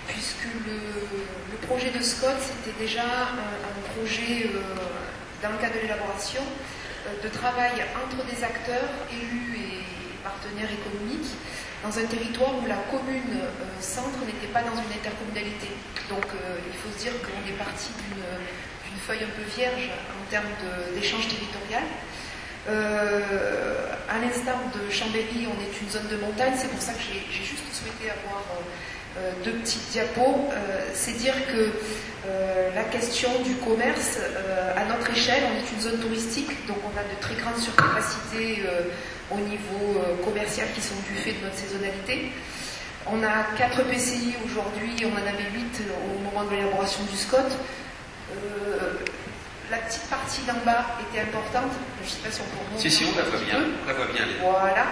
puisque le projet de SCOT, c'était déjà un projet, dans le cadre de l'élaboration, de travail entre des acteurs, élus et partenaires économiques, dans un territoire où la commune centre n'était pas dans une intercommunalité. Donc il faut se dire qu'on est parti d'une feuille un peu vierge en termes d'échange territorial. À l'instar de Chambéry, on est une zone de montagne, c'est pour ça que j'ai juste souhaité avoir deux petites diapos, c'est dire que la question du commerce, à notre échelle, on est une zone touristique, donc on a de très grandes surcapacités au niveau commercial qui sont du fait de notre saisonnalité. On a 4 PCI aujourd'hui, on en avait 8 au moment de l'élaboration du SCOT. La petite partie d'en bas était importante. Je ne sais pas si on peut remonter. Si, on la voit bien. On la voit bien. Voilà.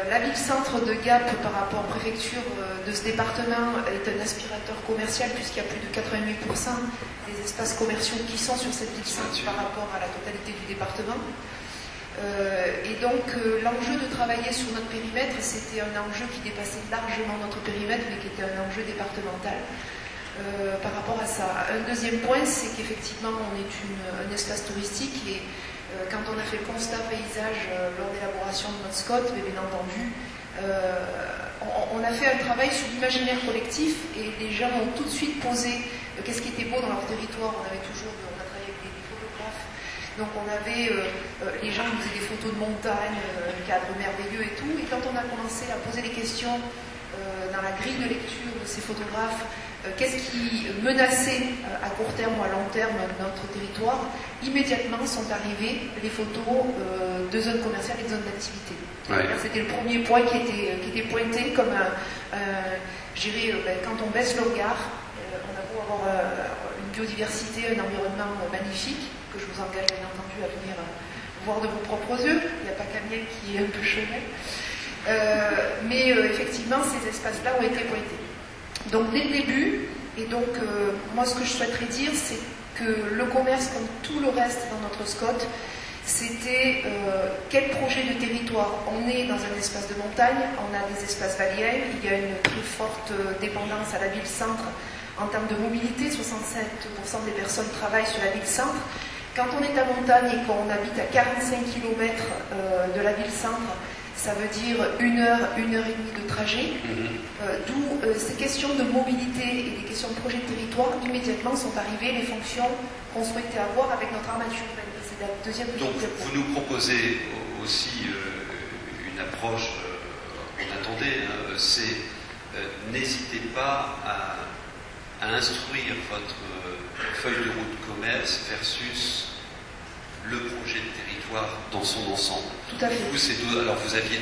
La ville-centre de Gap par rapport aux préfectures de ce département est un aspirateur commercial puisqu'il y a plus de 88% des espaces commerciaux qui sont sur cette ville-centre par rapport à la totalité du département. Et donc l'enjeu de travailler sur notre périmètre, c'était un enjeu qui dépassait largement notre périmètre mais qui était un enjeu départemental. Par rapport à ça. Un deuxième point, c'est qu'effectivement, on est un espace touristique et quand on a fait le constat paysage lors d'élaboration de notre SCOT, mais bien entendu, on a fait un travail sur l'imaginaire collectif et les gens ont tout de suite posé qu'est-ce qui était beau dans leur territoire. On a travaillé avec des photographes, donc on avait les gens qui faisaient des photos de montagne, un cadre merveilleux et tout. Et quand on a commencé à poser les questions dans la grille de lecture de ces photographes, qu'est-ce qui menaçait à court terme ou à long terme notre territoire, immédiatement sont arrivées les photos de zones commerciales et de zones d'activité. Ouais. C'était le premier point qui était pointé comme je dirais, quand on baisse le regard, on a beau avoir une biodiversité, un environnement magnifique, que je vous engage bien entendu à venir voir de vos propres yeux. Il n'y a pas qu'Amiens qui est un peu chemin. Mais effectivement, ces espaces-là ont été pointés. Donc dès le début, et donc moi ce que je souhaiterais dire, c'est que le commerce, comme tout le reste dans notre SCOT, c'était quel projet de territoire. On est dans un espace de montagne, on a des espaces vallés, il y a une très forte dépendance à la ville-centre en termes de mobilité, 67% des personnes travaillent sur la ville-centre. Quand on est à montagne et qu'on habite à 45 km de la ville-centre, ça veut dire 1 heure, 1 heure et demie de trajet, d'où ces questions de mobilité et les questions de projet de territoire, immédiatement sont arrivées les fonctions qu'on souhaitait avoir avec notre armature urbaine. C'est la deuxième question. Donc vous nous proposez aussi une approche qu'on attendait, c'est n'hésitez pas à instruire votre feuille de route commerce versus le projet de territoire dans son ensemble. Tout à fait. Alors vous aviez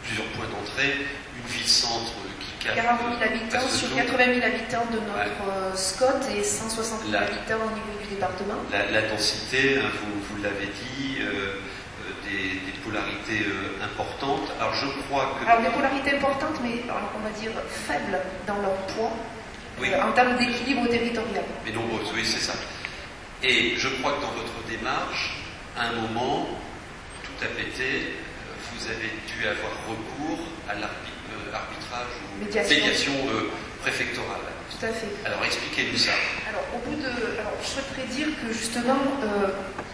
plusieurs points d'entrée, une ville-centre qui capte 40 000 habitants sur 80 000 habitants de notre SCOT et 160 000 habitants au niveau du département. La densité, hein, vous l'avez dit, des polarités importantes. Alors je crois que... Alors des polarités importantes, mais on va dire faibles dans leur poids, en termes d'équilibre territorial. Mais nombreuses, oui, c'est ça. Et je crois que dans votre démarche, à un moment, tout a pété, vous avez dû avoir recours à l'arbitrage ou médiation préfectorale. Tout à fait. Alors expliquez-nous ça. Alors je souhaiterais dire que justement,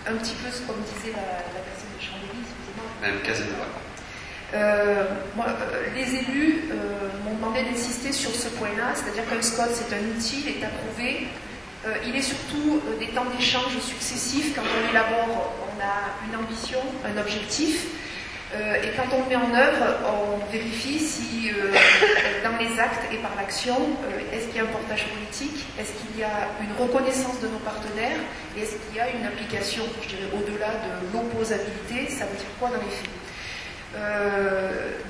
un petit peu comme disait la personne de Chambéry, excusez-moi. Madame Casanova. Les élus m'ont demandé d'insister sur ce point-là, c'est-à-dire qu'un SCOT c'est un outil, il est approuvé. Il est surtout des temps d'échange successifs. Quand on élabore, on a une ambition, un objectif. Et quand on le met en œuvre, on vérifie si dans les actes et par l'action, est-ce qu'il y a un portage politique, est-ce qu'il y a une reconnaissance de nos partenaires, et est-ce qu'il y a une application, je dirais, au-delà de l'opposabilité, ça veut dire quoi dans les faits.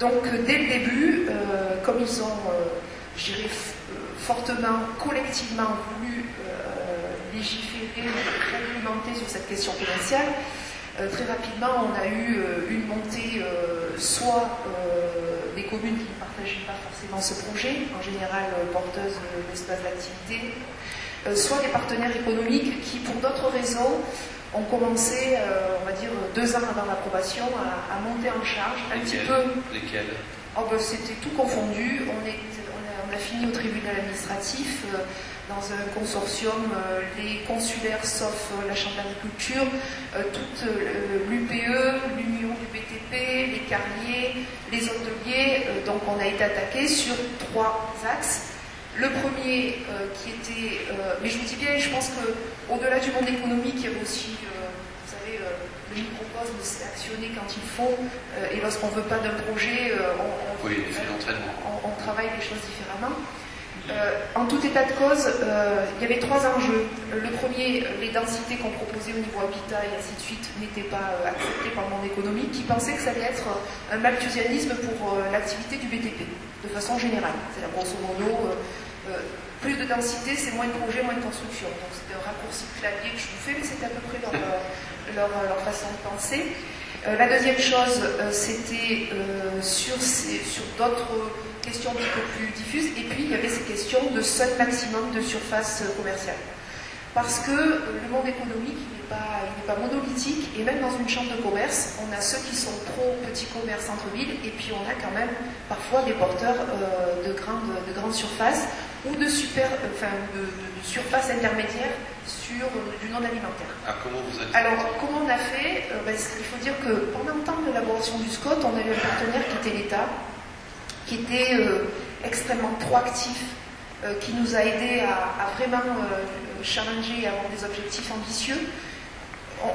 Donc dès le début, comme ils ont, je dirais, fortement, collectivement voulu légiférer, réglementer sur cette question commerciale, très rapidement, on a eu une montée, soit des communes qui ne partageaient pas forcément ce projet, en général porteuses d'espaces d'activité, soit des partenaires économiques qui, pour d'autres raisons, ont commencé, on va dire, 2 ans avant l'approbation, à monter en charge un petit peu. Lesquels? C'était tout confondu. On a fini au tribunal administratif dans un consortium, les consulaires sauf la Chambre d'agriculture, toute l'UPE, l'Union du BTP, les carriers, les hôteliers. Donc on a été attaqué sur 3 axes. Le premier qui était... mais je vous dis bien, je pense qu'au-delà du monde économique, il y avait aussi, vous savez, le microcosme s'est actionné quand il faut, et lorsqu'on ne veut pas d'un projet, on travaille les choses différemment. En tout état de cause, il y avait 3 enjeux. Le premier, les densités qu'on proposait au niveau habitat et ainsi de suite n'étaient pas acceptées par le monde économique, qui pensait que ça allait être un malthusianisme pour l'activité du BTP, de façon générale. C'est-à-dire, grosso modo, plus de densité, c'est moins de projets, moins de construction. Donc c'était un raccourci clavier que je vous fais, mais c'était à peu près leur façon de penser. La deuxième chose, c'était sur d'autres questions un petit peu plus diffuses, et puis il y avait ces questions de seuil maximum de surface commerciale. Parce que le monde économique, il n'est pas monolithique, et même dans une chambre de commerce, on a ceux qui sont pro-petit commerce centre-ville, et puis on a quand même parfois des porteurs de grandes surfaces, ou de surface intermédiaire sur du non-alimentaire. Alors, comment on a fait il faut dire que pendant le temps de l'élaboration du SCOT, on a eu un partenaire qui était l'État, qui était extrêmement proactif, qui nous a aidés à vraiment challenger et avoir des objectifs ambitieux.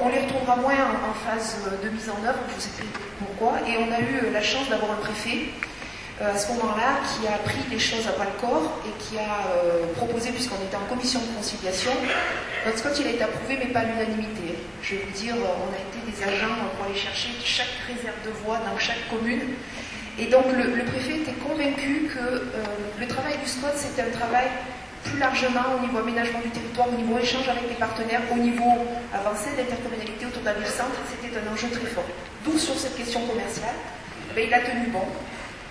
On les retrouvera moins en phase de mise en œuvre, je vous explique pourquoi, et on a eu la chance d'avoir un préfet à ce moment-là qui a pris les choses à bras-le-corps et qui a proposé, puisqu'on était en commission de conciliation, notre SCOT il a été approuvé mais pas à l'unanimité. Je vais vous dire, on a été des agents pour aller chercher chaque réserve de voix dans chaque commune. Et donc le préfet était convaincu que le travail du SCOT c'était un travail plus largement au niveau aménagement du territoire, au niveau échange avec les partenaires, au niveau avancé de l'intercommunalité autour d'un centre, c'était un enjeu très fort. D'où sur cette question commerciale, il a tenu bon.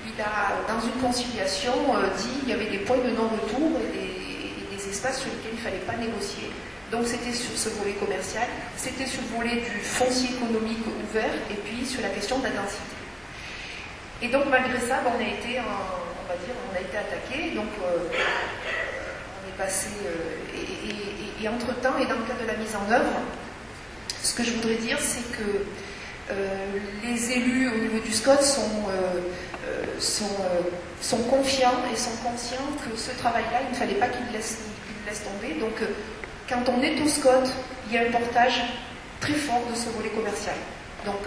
Il a, dans une conciliation, dit qu'il y avait des points de non-retour et des espaces sur lesquels il ne fallait pas négocier. Donc c'était sur ce volet commercial, c'était sur le volet du foncier économique ouvert et puis sur la question de la densité. Et donc malgré ça, on a été attaqué, donc on est passé, et entre-temps, et dans le cadre de la mise en œuvre, ce que je voudrais dire, c'est que les élus au niveau du SCOT sont confiants et sont conscients que ce travail-là, il ne fallait pas qu'ils le laissent tomber. Donc quand on est au SCOT, il y a un portage très fort de ce volet commercial. Donc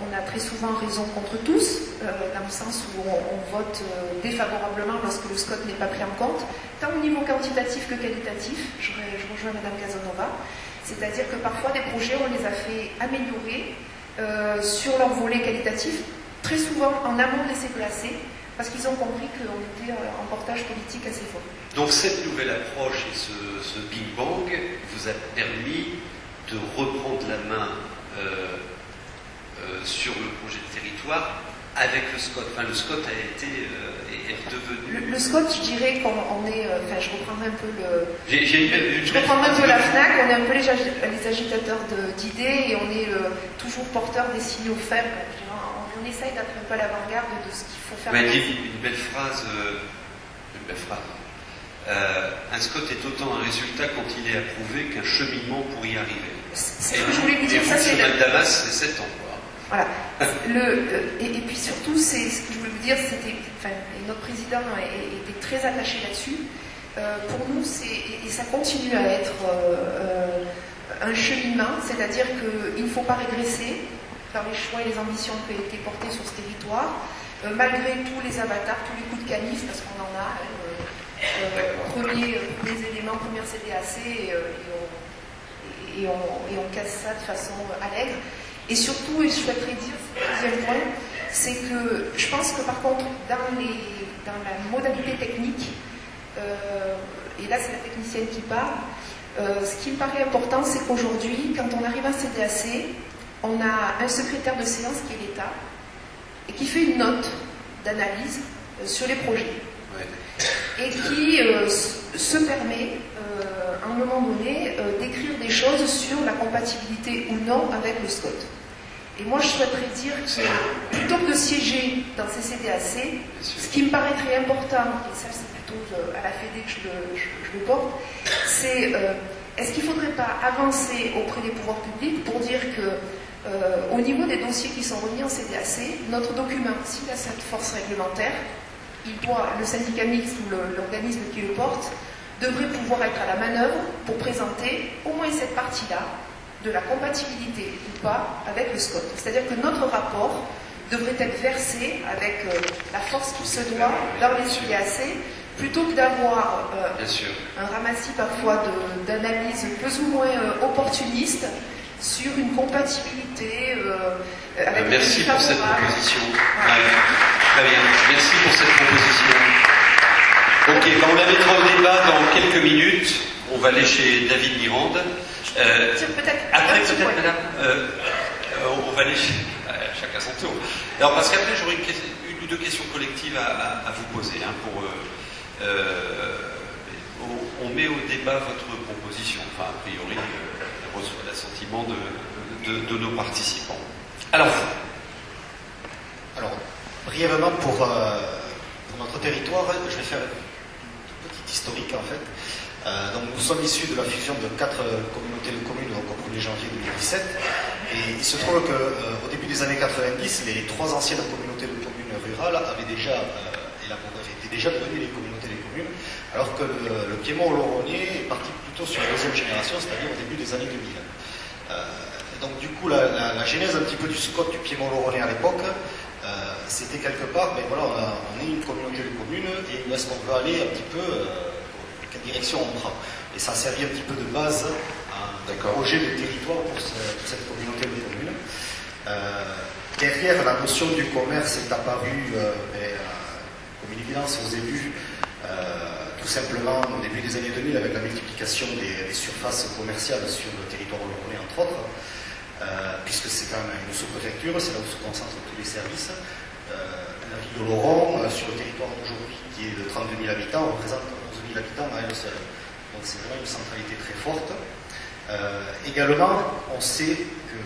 on a très souvent raison contre tous, dans le sens où on vote défavorablement lorsque le SCOT n'est pas pris en compte, tant au niveau quantitatif que qualitatif. Je rejoins Madame Casanova, c'est-à-dire que parfois des projets, on les a fait améliorer sur leur volet qualitatif, très souvent en amont de laisser placer, parce qu'ils ont compris qu'on était en portage politique assez fort. Donc cette nouvelle approche et ce Big Bang vous a permis de reprendre la main sur le projet de territoire avec le SCOT. Enfin, le SCOT a été est redevenu... Le SCOT, je dirais qu'on est... je reprendrai un peu je reprendrai un peu la FNAC, on est un peu les agitateurs d'idées et on est toujours porteurs des signaux faibles. On essaye d'être un peu à l'avant-garde de ce qu'il faut faire. Une belle phrase. Un SCOT est autant un résultat quand il est approuvé qu'un cheminement pour y arriver. C'est ce que je voulais vous dire. Ça, c'est le chemin de Damas, c'est 7 ans. Voilà. Et puis surtout, c'est ce que je voulais vous dire, c'était, et notre président était très attaché là-dessus. Pour nous, et ça continue à être un cheminement, c'est-à-dire qu'il ne faut pas régresser par les choix et les ambitions qui ont été portées sur ce territoire, malgré tous les avatars, tous les coups de canif, parce qu'on en a, premiers éléments, première CDAC, et on casse ça de façon allègre. Et surtout, et je souhaiterais dire, c'est le deuxième point, c'est que je pense que par contre, dans la modalité technique, et là c'est la technicienne qui parle, ce qui me paraît important, c'est qu'aujourd'hui, quand on arrive à CDAC, on a un secrétaire de séance qui est l'État, et qui fait une note d'analyse sur les projets. Ouais. Et qui se permet, à un moment donné, d'écrire des choses sur la compatibilité ou non avec le SCOT. Et moi, je souhaiterais dire que plutôt que de siéger dans ces CDAC, ce qui me paraîtrait important, et ça c'est plutôt à la Fédé que je le porte, c'est est-ce qu'il ne faudrait pas avancer auprès des pouvoirs publics pour dire que au niveau des dossiers qui sont remis en CDAC, notre document, s'il a cette force réglementaire, le syndicat mixte ou l'organisme qui le porte devrait pouvoir être à la manœuvre pour présenter au moins cette partie-là de la compatibilité ou pas avec le SCOT. C'est-à-dire que notre rapport devrait être versé avec la force qui se doit dans les IAC, plutôt que d'avoir un ramassis parfois d'analyses plus ou moins opportunistes sur une compatibilité avec merci pour cette proposition. Très bien, merci pour cette proposition. Ok, on la mettra au débat dans quelques minutes. On va aller chez David Mirande. Après, peut-être, madame, on va aller chez chacun son tour. Alors, parce qu'après, j'aurai une ou deux questions collectives à vous poser. Hein, on met au débat votre proposition. Enfin, a priori, elle reçoit l'assentiment de nos participants. Alors, brièvement, pour notre territoire, je vais faire une petite historique en fait. Donc nous sommes issus de la fusion de 4 communautés de communes donc, au 1er janvier 2017. Et il se trouve qu'au début des années 90, les 3 anciennes communautés de communes rurales avaient déjà étaient déjà devenues les communautés de communes, alors que le Piémont-Lauronais est parti plutôt sur la deuxième génération, c'est-à-dire au début des années 2000. Donc du coup, la genèse un petit peu du SCOT du Piémont-Lauronais à l'époque, c'était quelque part, ben voilà, on est une communauté de communes et où est-ce qu'on veut aller un petit peu, quelle direction on prend. Et ça a servi un petit peu de base à un projet de territoire pour cette communauté de communes. Derrière, la notion du commerce est apparue comme une évidence aux débuts, tout simplement au début des années 2000 avec la multiplication des surfaces commerciales sur le territoire lauronais entre autres. Puisque c'est quand même une sous-préfecture, c'est là où se concentrent tous les services. La ville de Laurent, sur le territoire d'aujourd'hui qui est de 32 000 habitants, représente 11 000 habitants à elle seule. Donc c'est vraiment une centralité très forte. Également, on sait que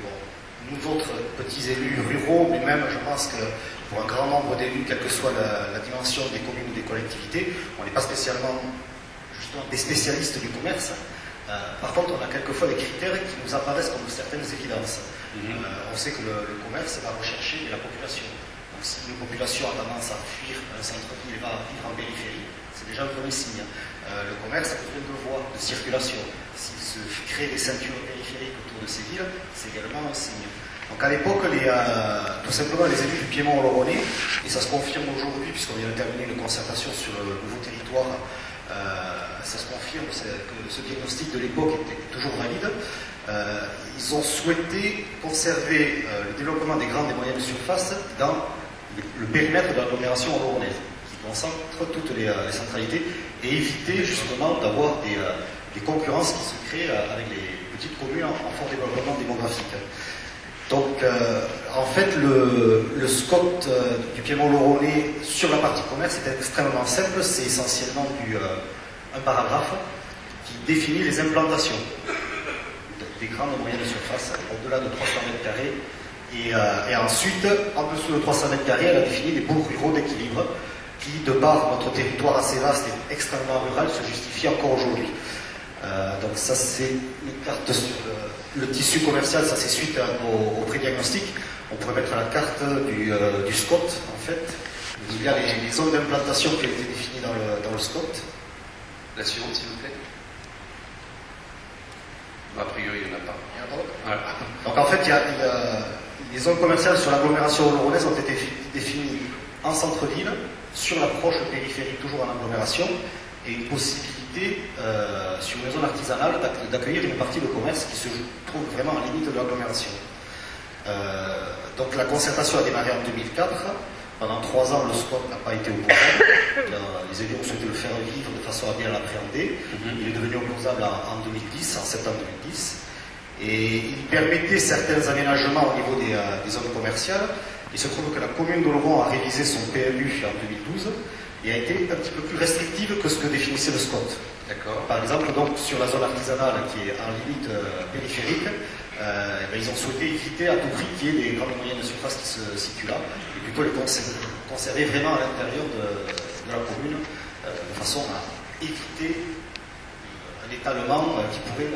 nous autres petits élus ruraux, mais même je pense que pour un grand nombre d'élus, quelle que soit la dimension des communes ou des collectivités, on n'est pas spécialement justement des spécialistes du commerce. Par contre, on a quelquefois des critères qui nous apparaissent comme certaines évidences. On sait que le commerce va rechercher la population. Donc, si une population a tendance à fuir un centre-ville et va vivre en périphérie, c'est déjà un premier signe. Le commerce a besoin de voies, de circulation. S'il se crée des ceintures périphériques autour de ces villes, c'est également un signe. Donc à l'époque, tout simplement les élus du Piémont-Lauronais, et ça se confirme aujourd'hui puisqu'on vient de terminer une concertation sur le nouveau territoire, ça se confirme que ce diagnostic de l'époque était toujours valide. Ils ont souhaité conserver le développement des grandes et moyennes surfaces dans le périmètre de l'agglomération lauronnaise, qui concentre toutes les centralités, et éviter justement d'avoir des concurrences qui se créent avec les petites communes en fort développement démographique. Donc, en fait, le SCOT du Piémont-Lauronais sur la partie commerce est extrêmement simple. C'est essentiellement un paragraphe qui définit les implantations des grandes et moyennes surfaces au-delà de 300 mètres carrés. Et ensuite, en dessous de 300 mètres carrés, elle a défini des bourgs ruraux d'équilibre qui, de par notre territoire assez vaste et extrêmement rural, se justifient encore aujourd'hui. Donc ça, c'est une carte sur le tissu commercial, ça c'est suite au pré-diagnostic. On pourrait mettre la carte du SCOT, en fait. Il y a les zones d'implantation qui ont été définies dans le SCOT. La suivante, s'il vous plaît. A priori, il n'y en a pas. Voilà. Donc en fait, les zones commerciales sur l'agglomération lauronnaise ont été définies en centre-ville, sur la proche périphérie, toujours en agglomération, et une possibilité sur une zone artisanale d'accueillir une partie de commerce qui se trouve vraiment à la limite de l'agglomération. Donc la concertation a démarré en 2004. Pendant 3 ans, le SCOT n'a pas été opposable. Les élus ont souhaité le faire vivre de façon à bien l'appréhender. Il est devenu opposable en 2010, en septembre 2010. Et il permettait certains aménagements au niveau des zones commerciales. Il se trouve que la commune de Laurent a révisé son PLU en 2012 et a été un petit peu plus restrictive que ce que définissait le SCOT. Par exemple, donc, sur la zone artisanale qui est en limite périphérique, ils ont souhaité éviter à tout prix qu'il y ait des grandes et moyennes surfaces qui se situent là, et plutôt les conserver vraiment à l'intérieur de la commune, de façon à éviter un étalement qui pourrait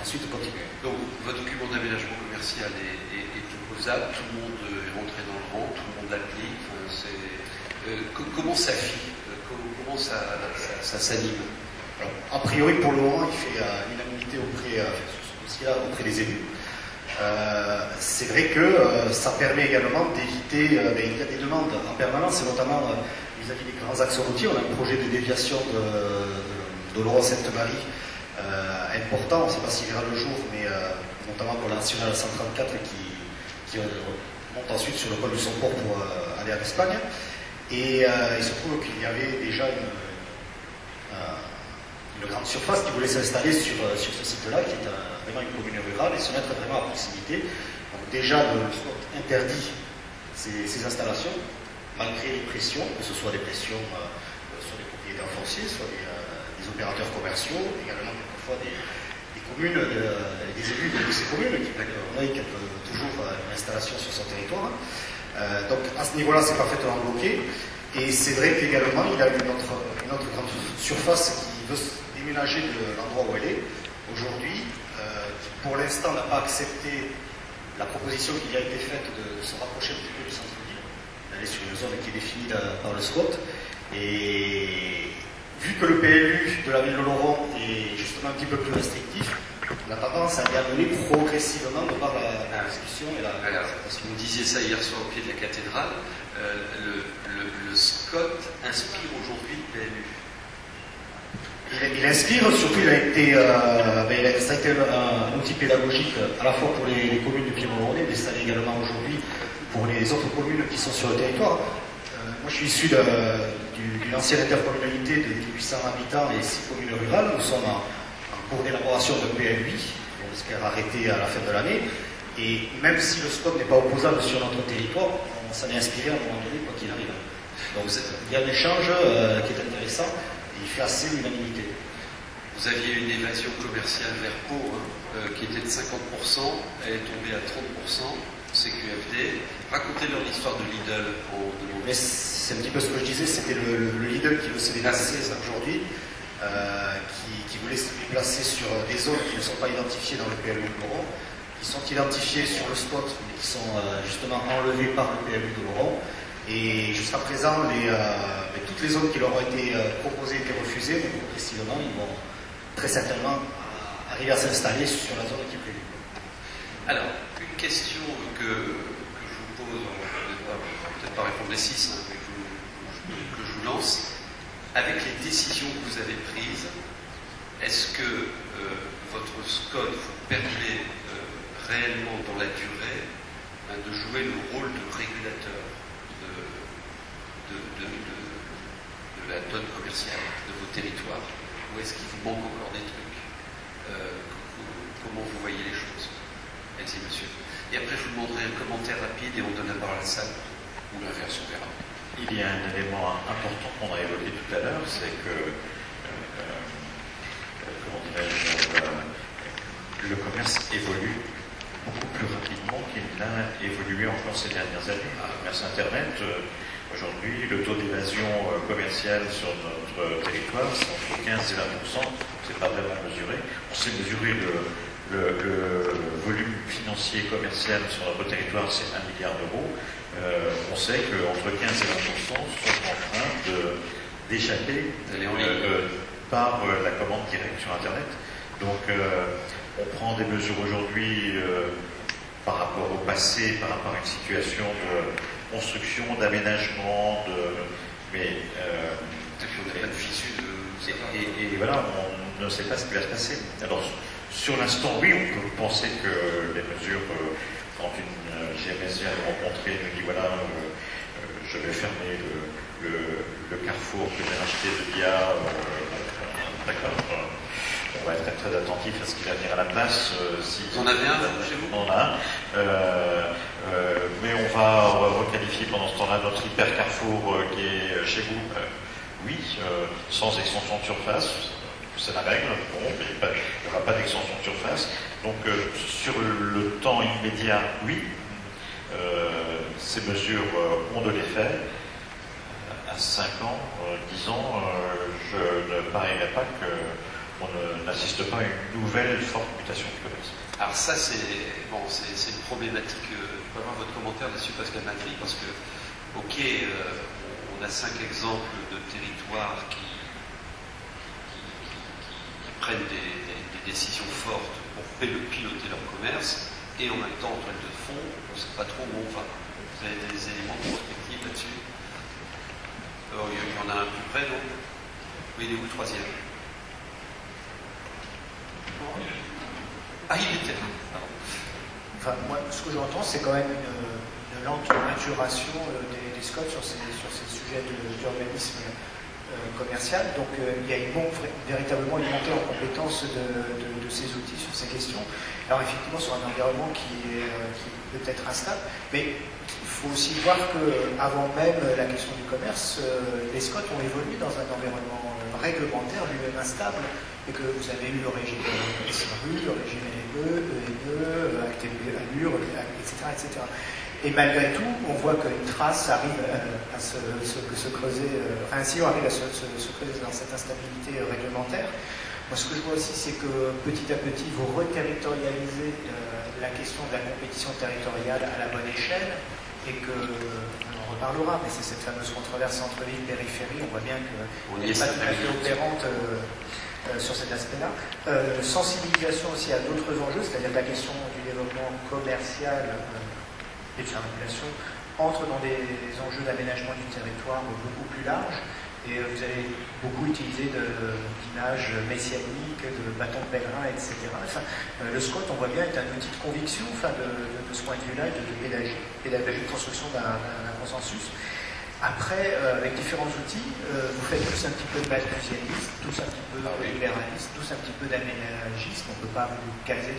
ensuite continuer. Donc, votre document d'aménagement commercial est opposable, tout le monde est rentré dans le rang, tout le monde l'applique. Comment ça vit? Comment ça s'anime? A priori, pour le moment, il fait l'unanimité auprès dossiers-là auprès des élus. C'est vrai que ça permet également d'éviter, il y a des demandes en permanence, et notamment vis-à-vis des grands axes routiers. On a un projet de déviation de Laurent-Sainte-Marie important, on ne sait pas s'il verra le jour, mais notamment pour la nationale 134 qui monte ensuite sur le col du Somport pour aller en Espagne. Et il se trouve qu'il y avait déjà une grande surface qui voulait s'installer sur ce site-là, qui est vraiment une commune rurale, et se mettre vraiment à proximité. Donc déjà, le SCOT interdit ces installations, malgré les pressions, que ce soit des pressions sur les propriétaires fonciers, soit des opérateurs commerciaux, également quelquefois des communes, des élus de ces communes qui veulent toujours une installation sur son territoire. Donc à ce niveau-là, c'est parfaitement bloqué. Et c'est vrai qu'également, il y a une autre grande surface qui veut se déménager de l'endroit où elle est aujourd'hui, qui pour l'instant n'a pas accepté la proposition qui a été faite de se rapprocher un petit peu du centre-ville, d'aller sur une zone qui est définie par le SCOT. Et vu que le PLU de la ville de Laurent est justement un petit peu plus restrictif, on a tendance à y amener progressivement de par la discussion et la... Alors, parce que vous disiez ça hier soir au pied de la cathédrale, le SCOT inspire aujourd'hui le PLU. Il inspire, surtout ça a été un outil pédagogique à la fois pour les communes du Piémont-Laurennais, mais ça l'est également aujourd'hui pour les autres communes qui sont sur le territoire. Moi je suis issu d'une ancienne intercommunalité de 1800 habitants et 6 communes rurales. Nous sommes en cours d'élaboration de PLU, on espère arrêter à la fin de l'année. Et même si le SCOT n'est pas opposable sur notre territoire, on s'en est inspiré à un moment donné, quoi qu'il arrive. Donc il y a un échange qui est intéressant et il fait assez l'unanimité. Vous aviez une évasion commerciale vers Pau qui était de 50%, elle est tombée à 30%, CQFD. Racontez-leur l'histoire de Lidl Mais c'est un petit peu ce que je disais, c'était le Lidl qui veut se déplacer aujourd'hui, qui voulait se déplacer sur des zones qui ne sont pas identifiées dans le PLU de Laurent, qui sont identifiées sur le SCOT, mais qui sont justement enlevées par le PLU de Laurent. Et jusqu'à présent, toutes les zones qui leur ont été proposées étaient refusées, mais progressivement, ils vont très certainement arriver à s'installer sur la zone qui est prévue. Alors, une question que je vous pose, peut-être pas répondre les 6, mais que je vous lance. Avec les décisions que vous avez prises, est-ce que votre SCOT vous permet réellement dans la durée de jouer le rôle de régulateur de la donne commerciale de vos territoires, ou est-ce qu'il vous manque encore des trucs? Comment vous voyez les choses? Merci monsieur. Et après je vous demanderai un commentaire rapide et on donne la parole à la salle, ou l'inverse, on verra. Il y a un élément important qu'on a évoqué tout à l'heure, c'est que le commerce évolue beaucoup plus rapidement qu'il n'a évolué encore ces dernières années. Le commerce Internet, aujourd'hui, le taux d'évasion commerciale sur notre territoire, c'est entre 15 et 20%. C'est pas vraiment mesuré. On sait mesurer le volume financier commercial sur notre territoire, c'est 1 milliard d'euros. On sait qu'entre 15 et 20% sont en train d'échapper par la commande directe sur Internet. Donc, on prend des mesures aujourd'hui par rapport au passé, par rapport à une situation de construction, d'aménagement, mais et voilà, on ne sait pas ce qui va se passer. Alors, sur l'instant, oui, on peut penser que les mesures, quand une GMS vient de rencontrer, nous dit voilà, je vais fermer le carrefour que j'ai racheté de Dia, d'accord. On va être très attentif à ce qu'il va venir à la place. Vous en avez un chez vous? On en a un. Mais on va requalifier pendant ce temps-là notre hyper carrefour qui est chez vous. Oui, sans extension de surface. C'est la règle. Bon, il n'y aura pas d'extension de surface. Donc, sur le temps immédiat, oui. Ces mesures ont de l'effet. À 5 ans, 10 ans, je ne parierais pas qu'on n'assiste pas à une nouvelle forte mutation du commerce. Alors ça, c'est une problématique. Je peux avoir votre commentaire là-dessus, Pascal Madry, parce que, ok, on a 5 exemples de territoires qui prennent des décisions fortes piloter leur commerce, et en même temps, en toile de fond, on ne sait pas trop où on va. Vous avez des éléments de perspective là-dessus? Alors, il y en a un plus près, non? Oui, il est où le troisième? Ah, il était là. Enfin, moi, ce que j'entends, c'est quand même une lente maturation des Scots sur ces sujets d'urbanisme commercial. Donc, il y a véritablement une montée en compétence de ces outils sur ces questions. Alors, effectivement, sur un environnement qui peut être instable, mais il faut aussi voir qu'avant même la question du commerce, les Scots ont évolué dans un environnement réglementaire lui-même instable, et que vous avez eu le régime SRU, le régime LME, ENE, ACTB, Allure, etc. Et malgré tout, on voit qu'une trace arrive à se creuser, enfin un sillon arrive à se creuser dans cette instabilité réglementaire. Moi, ce que je vois aussi, c'est que petit à petit, vous reterritorialisez la question de la compétition territoriale à la bonne échelle, et que, on en reparlera, mais c'est cette fameuse controverse centre-ville-périphérie, on voit bien qu'elle n'est pas tout à fait opérante sur cet aspect-là. Sensibilisation aussi à d'autres enjeux, c'est-à-dire la question du développement commercial et de sa régulation entre dans des enjeux d'aménagement du territoire beaucoup plus larges. Et vous avez beaucoup utilisé d'images messianiques, de bâtons de pèlerin, etc. Enfin, le SCOT, on voit bien, est un outil de conviction, enfin, de ce point de vue-là, de pédagogie, de construction d'un consensus. Après, avec différents outils, vous faites tous un petit peu de malthusianisme, tous un petit peu de libéralisme, tous un petit peu d'aménagisme. On ne peut pas vous caser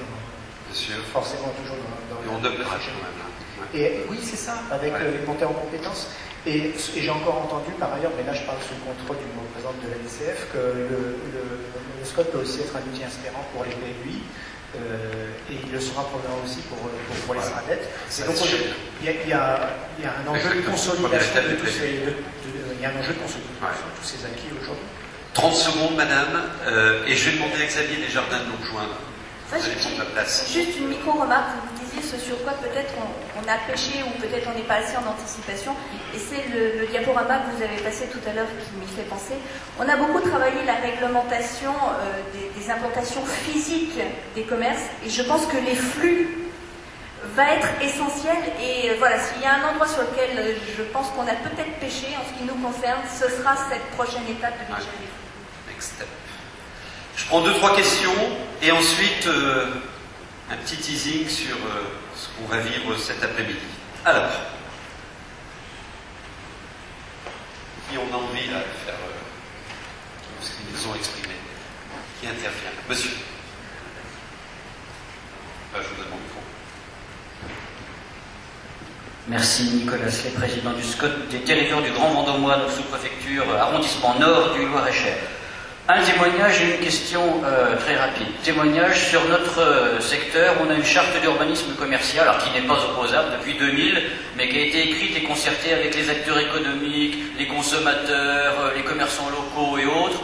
forcément toujours dans et on devra quand même. Et oui, c'est ça, avec les montées en compétences. Et j'ai encore entendu par ailleurs, mais là je parle sous le contrôle d'une représentante de la LCF, que le SCOT peut aussi être un outil inspirant pour les PLUI, et il le sera probablement aussi pour les SRADET. Donc il y a un enjeu de consolidation de tous ces acquis aujourd'hui. 30 secondes, madame, et je vais demander à Xavier Desjardins de nous rejoindre. Vous allez prendre la place. Juste une micro-remarque, vous disiez ce sur quoi peut-être on a pêché ou peut-être on n'est pas assez en anticipation, et c'est le diaporama que vous avez passé tout à l'heure qui m'y fait penser. On a beaucoup travaillé la réglementation des implantations physiques des commerces, et je pense que les flux va être essentiel, et voilà, s'il y a un endroit sur lequel je pense qu'on a peut-être pêché en ce qui nous concerne, ce sera cette prochaine étape de Michel Desflux. Next step. Je prends 2-3 questions et ensuite un petit teasing sur ce qu'on va vivre cet après-midi. Alors, qui on a envie là, de faire ce qu'ils nous ont exprimé? Qui intervient? Monsieur. Je vous donne mon micro. Merci Nicolas Slay, président du SCOT des territoires du Grand Vendômois, donc sous-préfecture, arrondissement nord du Loir-et-Cher. Un témoignage et une question très rapide. Témoignage sur notre secteur, on a une charte d'urbanisme commercial, alors qui n'est pas opposable depuis 2000, mais qui a été écrite et concertée avec les acteurs économiques, les consommateurs, les commerçants locaux et autres.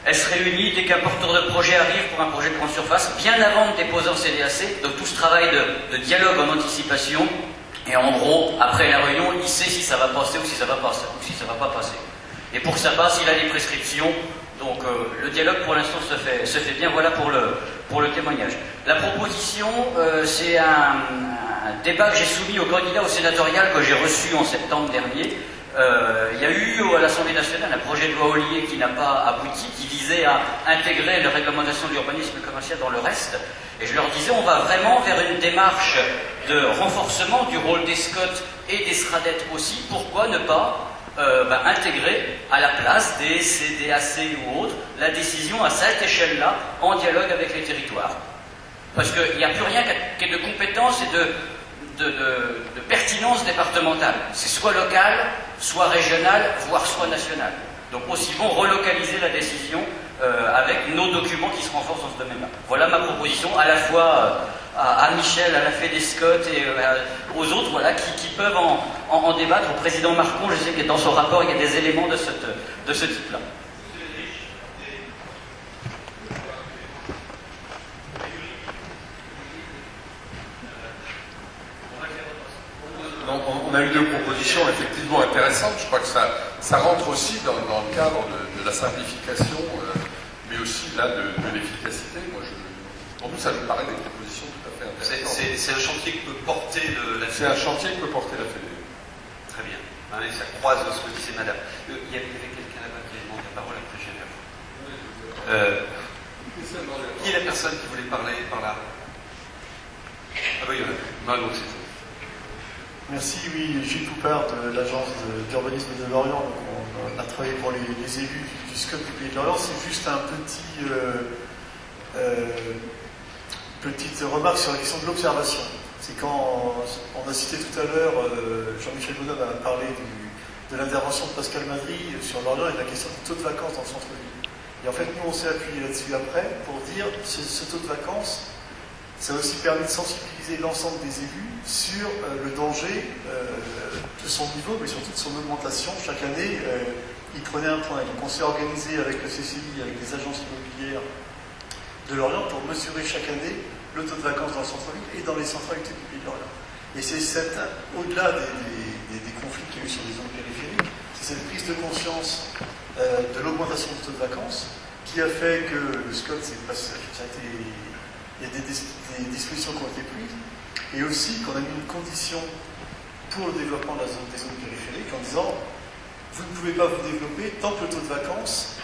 Elle se réunit dès qu'un porteur de projet arrive pour un projet de grande surface, bien avant de déposer en CDAC, donc tout ce travail de dialogue en anticipation, et en gros, après la réunion, il sait si ça va passer ou si ça va passer, ou si ça va pas passer. Et pour que ça passe, il a des prescriptions. Donc le dialogue pour l'instant se fait bien, voilà pour le témoignage. La proposition, c'est un débat que j'ai soumis au candidat au sénatorial que j'ai reçu en septembre dernier. Il y a eu à l'Assemblée nationale un projet de loi Ollier qui n'a pas abouti, qui visait à intégrer la réglementation de l'urbanisme commercial dans le reste. Et je leur disais, on va vraiment vers une démarche de renforcement du rôle des SCOT et des SRADET aussi. Pourquoi ne pas intégrer à la place des CDAC ou autres la décision à cette échelle-là en dialogue avec les territoires. Parce qu'il n'y a plus rien qui est de compétence et de pertinence départementale. C'est soit local, soit régional, voire soit national. Donc aussi bon relocaliser la décision avec nos documents qui se renforcent dans ce domaine-là. Voilà ma proposition, à la fois à Michel, à la FEDESCOT et aux autres, voilà, qui peuvent en débattre. Au président Marcon, je sais que dans son rapport, il y a des éléments de ce type-là. Donc, on a eu deux propositions effectivement intéressantes. Je crois que ça rentre aussi dans le cadre de la simplification, mais aussi là de l'efficacité. Moi, je Pour nous, ça nous paraît des propositions tout à fait intéressantes. C'est un chantier que peut porter la C'est un chantier que peut porter la Fédé. Très bien. Et ça croise ce que disait Madame. Il y avait quelqu'un là-bas qui a demandé la parole, après je viens vers vous. Qui est la personne qui voulait parler par là? Ah bah il y en a. Ah, donc c'est ça. Merci, oui, Gilles Poupard de l'agence d'urbanisme de Lorient. On a travaillé pour les élus du SCOT du Pays de Lorient. C'est juste un petite remarque sur la question de l'observation. C'est quand on a cité tout à l'heure, Jean-Michel Bonhomme a parlé de l'intervention de Pascal Madry sur Lorient et de la question du taux de vacances dans le centre-ville. Et en fait, nous, on s'est appuyé là-dessus après pour dire que ce taux de vacances, ça a aussi permis de sensibiliser l'ensemble des élus sur le danger de son niveau, mais surtout de son augmentation. Chaque année, il prenait un point. Donc on s'est organisé avec le CCI, avec les agences immobilières de Lorient pour mesurer chaque année le taux de vacances dans le centre-ville et dans les centralités du Pays de Lorient. Et c'est au-delà des conflits qu'il y a eu sur les zones périphériques, c'est cette prise de conscience de l'augmentation du taux de vacances qui a fait que le SCOT il y a des dispositions qui ont été prises, et aussi qu'on a mis une condition pour le développement des zones périphériques en disant vous ne pouvez pas vous développer tant que le taux de vacances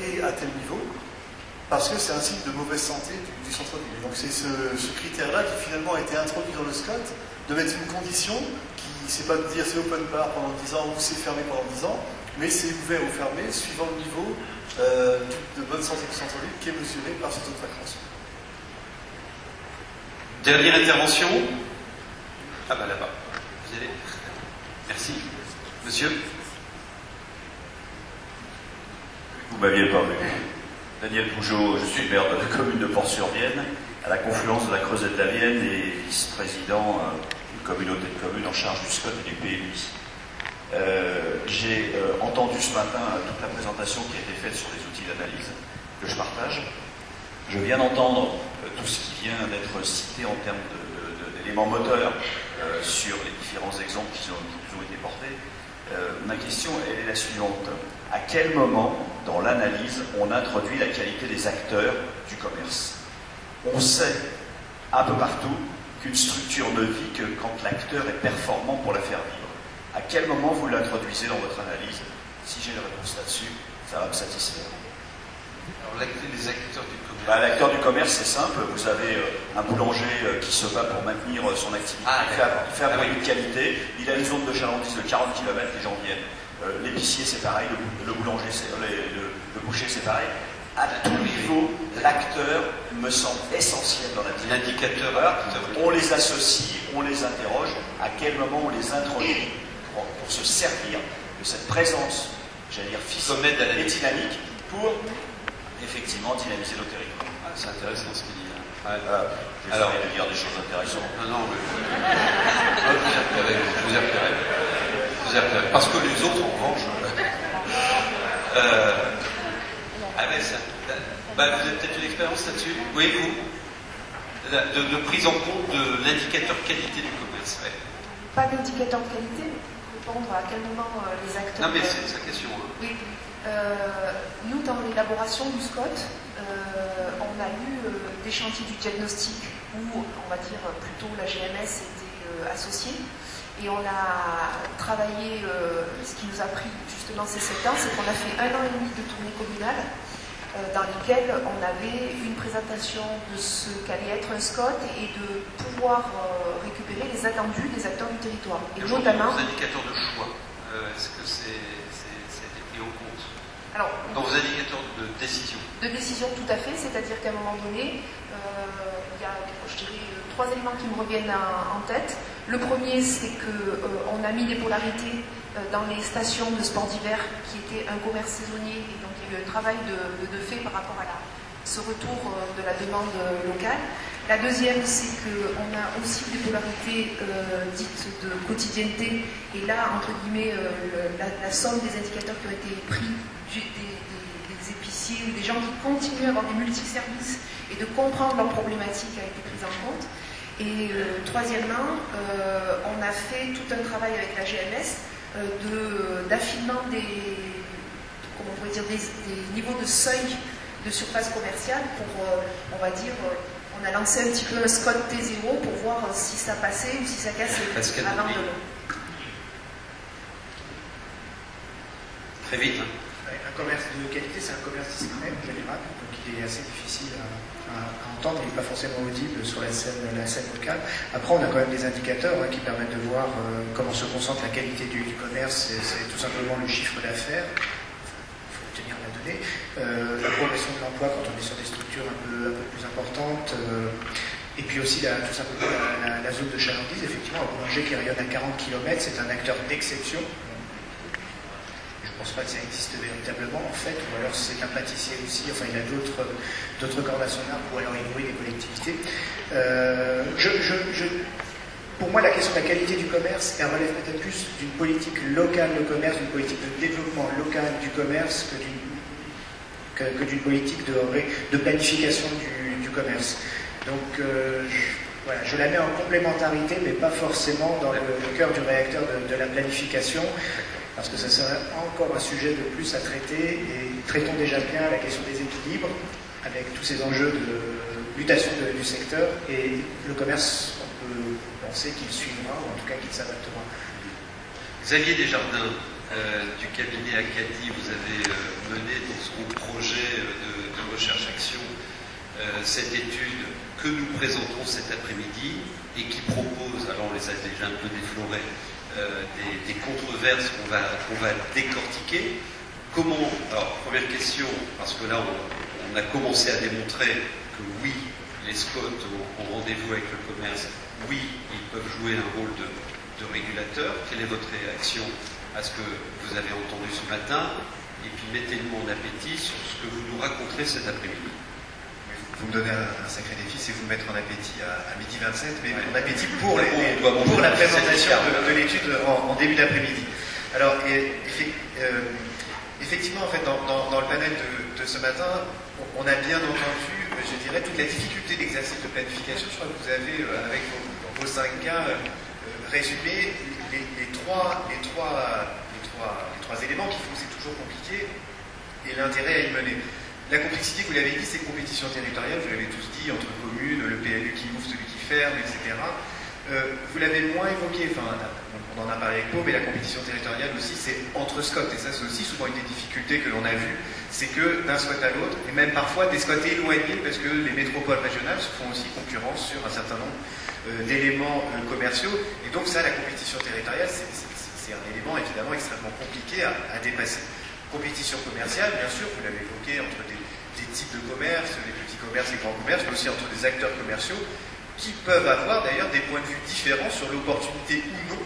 est à tel niveau, parce que c'est un signe de mauvaise santé du centre-ville. Donc c'est ce critère-là qui finalement a été introduit dans le SCOT, de mettre une condition qui, c'est pas de dire c'est open bar pendant 10 ans ou c'est fermé pendant 10 ans, mais c'est ouvert ou fermé suivant le niveau de bonne santé du centre-ville qui est mesuré par ce taux de vacances. Dernière intervention. Ah bah là-bas. Vous allez. Merci. Monsieur. Vous m'aviez pas vu. Daniel Pougeot, je suis maire de la commune de Port-sur-Vienne, à la confluence de la Creusette de la Vienne et vice-président d'une communauté de communes en charge du SCOT et du PMI. J'ai entendu ce matin toute la présentation qui a été faite sur les outils d'analyse que je partage. Je viens d'entendre tout ce qui vient d'être cité en termes d'éléments moteurs sur les différents exemples qui ont été portés. Ma question, elle est la suivante. À quel moment, dans l'analyse, on introduit la qualité des acteurs du commerce? On sait, un peu partout, qu'une structure ne vit que quand l'acteur est performant pour la faire vivre. À quel moment vous l'introduisez dans votre analyse? Si j'ai la réponse là-dessus, ça va me satisfaire. Alors, les acteurs du commerce. L'acteur du commerce, c'est simple. Vous avez un boulanger qui se bat pour maintenir son activité. Il fait un produit de qualité. Il a une zone de chalandise de 40 km, les gens viennent. L'épicier, c'est pareil. Le boulanger, le boucher, c'est pareil. À tout niveau, l'acteur me semble essentiel dans la dynamique. L'indicateur. On les associe, on les interroge. À quel moment on les introduit pour se servir de cette présence, j'allais dire physique et dynamique, pour effectivement dynamiser nos territoires. Ah, c'est intéressant ce qu'il dit là. Ouais. Alors, de dire des choses intéressantes. Non, mais... je vous ai repéré. Parce que les autres, en revanche... vous avez peut-être une expérience là-dessus? Oui, vous? De prise en compte de l'indicateur qualité du commerce. Ouais. Pas d'indicateur de qualité, mais répondre à quel moment les acteurs... Non, mais c'est sa question. Hein. Oui. Nous, dans l'élaboration du SCOT, on a eu des chantiers du diagnostic où, on va dire, plutôt la GMS était associée. Et on a travaillé, ce qui nous a pris justement ces 7 ans, c'est qu'on a fait 1 an et demi de tournée communale dans lesquelles on avait une présentation de ce qu'allait être un SCOT et de pouvoir récupérer les attendus des acteurs du territoire. Et notamment... Vos indicateurs de choix, est-ce que c'est été pris en compte? Alors, dans vos indicateurs de décision? De décision, tout à fait, c'est-à-dire qu'à un moment donné, il y a, je dirais, 3 éléments qui me reviennent en tête. Le premier, c'est qu'on a mis des polarités dans les stations de sport d'hiver qui étaient un commerce saisonnier, et donc il y a eu un travail de fait par rapport à ce retour de la demande locale. La deuxième, c'est qu'on a aussi des polarités dites de quotidienneté, et là, entre guillemets, la somme des indicateurs qui ont été pris des épiciers ou des gens qui continuent à avoir des multiservices et de comprendre leurs problématiques a été prise en compte. Et troisièmement, on a fait tout un travail avec la GMS d'affinement des niveaux de seuil de surface commerciale pour, on va dire, on a lancé un petit peu un spot T0 pour voir si ça passait ou si ça cassait avant de l'eau. Très vite. Un commerce de qualité, c'est un commerce discret en général, donc il est assez difficile à entendre, il n'est pas forcément audible sur la scène locale. Après, on a quand même des indicateurs qui permettent de voir comment se concentre la qualité du commerce, c'est tout simplement le chiffre d'affaires. Il faut obtenir la donnée. La progression de l'emploi quand on est sur des structures un peu plus importantes. Et puis aussi tout simplement la zone de chalandise. Effectivement, un boulanger qui rayonne à 40 km, c'est un acteur d'exception. Je ne pense pas que ça existe véritablement en fait, ou alors c'est un pâtissier aussi, enfin il y a d'autres cordes à son arc, ou alors il nourrit des collectivités. Pour moi, la question de la qualité du commerce, elle relève peut-être plus d'une politique locale de commerce, d'une politique de développement local du commerce que d'une politique de planification du commerce. Donc voilà, je la mets en complémentarité, mais pas forcément dans le cœur du réacteur de la planification, parce que ça serait encore un sujet de plus à traiter, et traitons déjà bien la question des équilibres, avec tous ces enjeux de mutation du secteur, et le commerce, on peut penser qu'il suivra, ou en tout cas qu'il s'adaptera. Xavier Desjardins, du cabinet Acadie, vous avez mené dans son projet de recherche-action cette étude que nous présentons cet après-midi, et qui propose, alors on les a déjà un peu déflorés, des controverses qu'on va décortiquer. Comment, alors première question, parce que là on a commencé à démontrer que oui, les SCOT ont rendez-vous avec le commerce, oui, ils peuvent jouer un rôle de régulateur. Quelle est votre réaction à ce que vous avez entendu ce matin? Et puis mettez-le en appétit sur ce que vous nous raconterez cet après-midi. Vous me donnez un sacré défi, c'est vous mettre en appétit à midi 27, mais en appétit pour la présentation de l'étude en début d'après-midi. Alors, effectivement, en fait, dans le panel de ce matin, on a bien entendu, je dirais, toute la difficulté d'exercice de planification. Je crois que vous avez, avec vos 5 cas, résumé les trois éléments qui font que c'est toujours compliqué et l'intérêt à y mener. La complexité, vous l'avez dit, c'est une compétition territoriale, vous l'avez tous dit, entre communes, le PLU qui ouvre, celui qui ferme, etc. Vous l'avez moins évoqué, enfin, on en a parlé avec Pau, mais la compétition territoriale aussi, c'est entre SCOT, et ça c'est aussi souvent une des difficultés que l'on a vues, c'est que d'un SCOT à l'autre, et même parfois des SCOT éloignés, parce que les métropoles régionales se font aussi concurrence sur un certain nombre d'éléments commerciaux, et donc ça, la compétition territoriale, c'est un élément évidemment extrêmement compliqué à dépasser. Compétition commerciale, bien sûr, vous l'avez évoqué, entre des types de commerce, les petits commerces, les grands commerces, mais aussi entre des acteurs commerciaux qui peuvent avoir d'ailleurs des points de vue différents sur l'opportunité ou non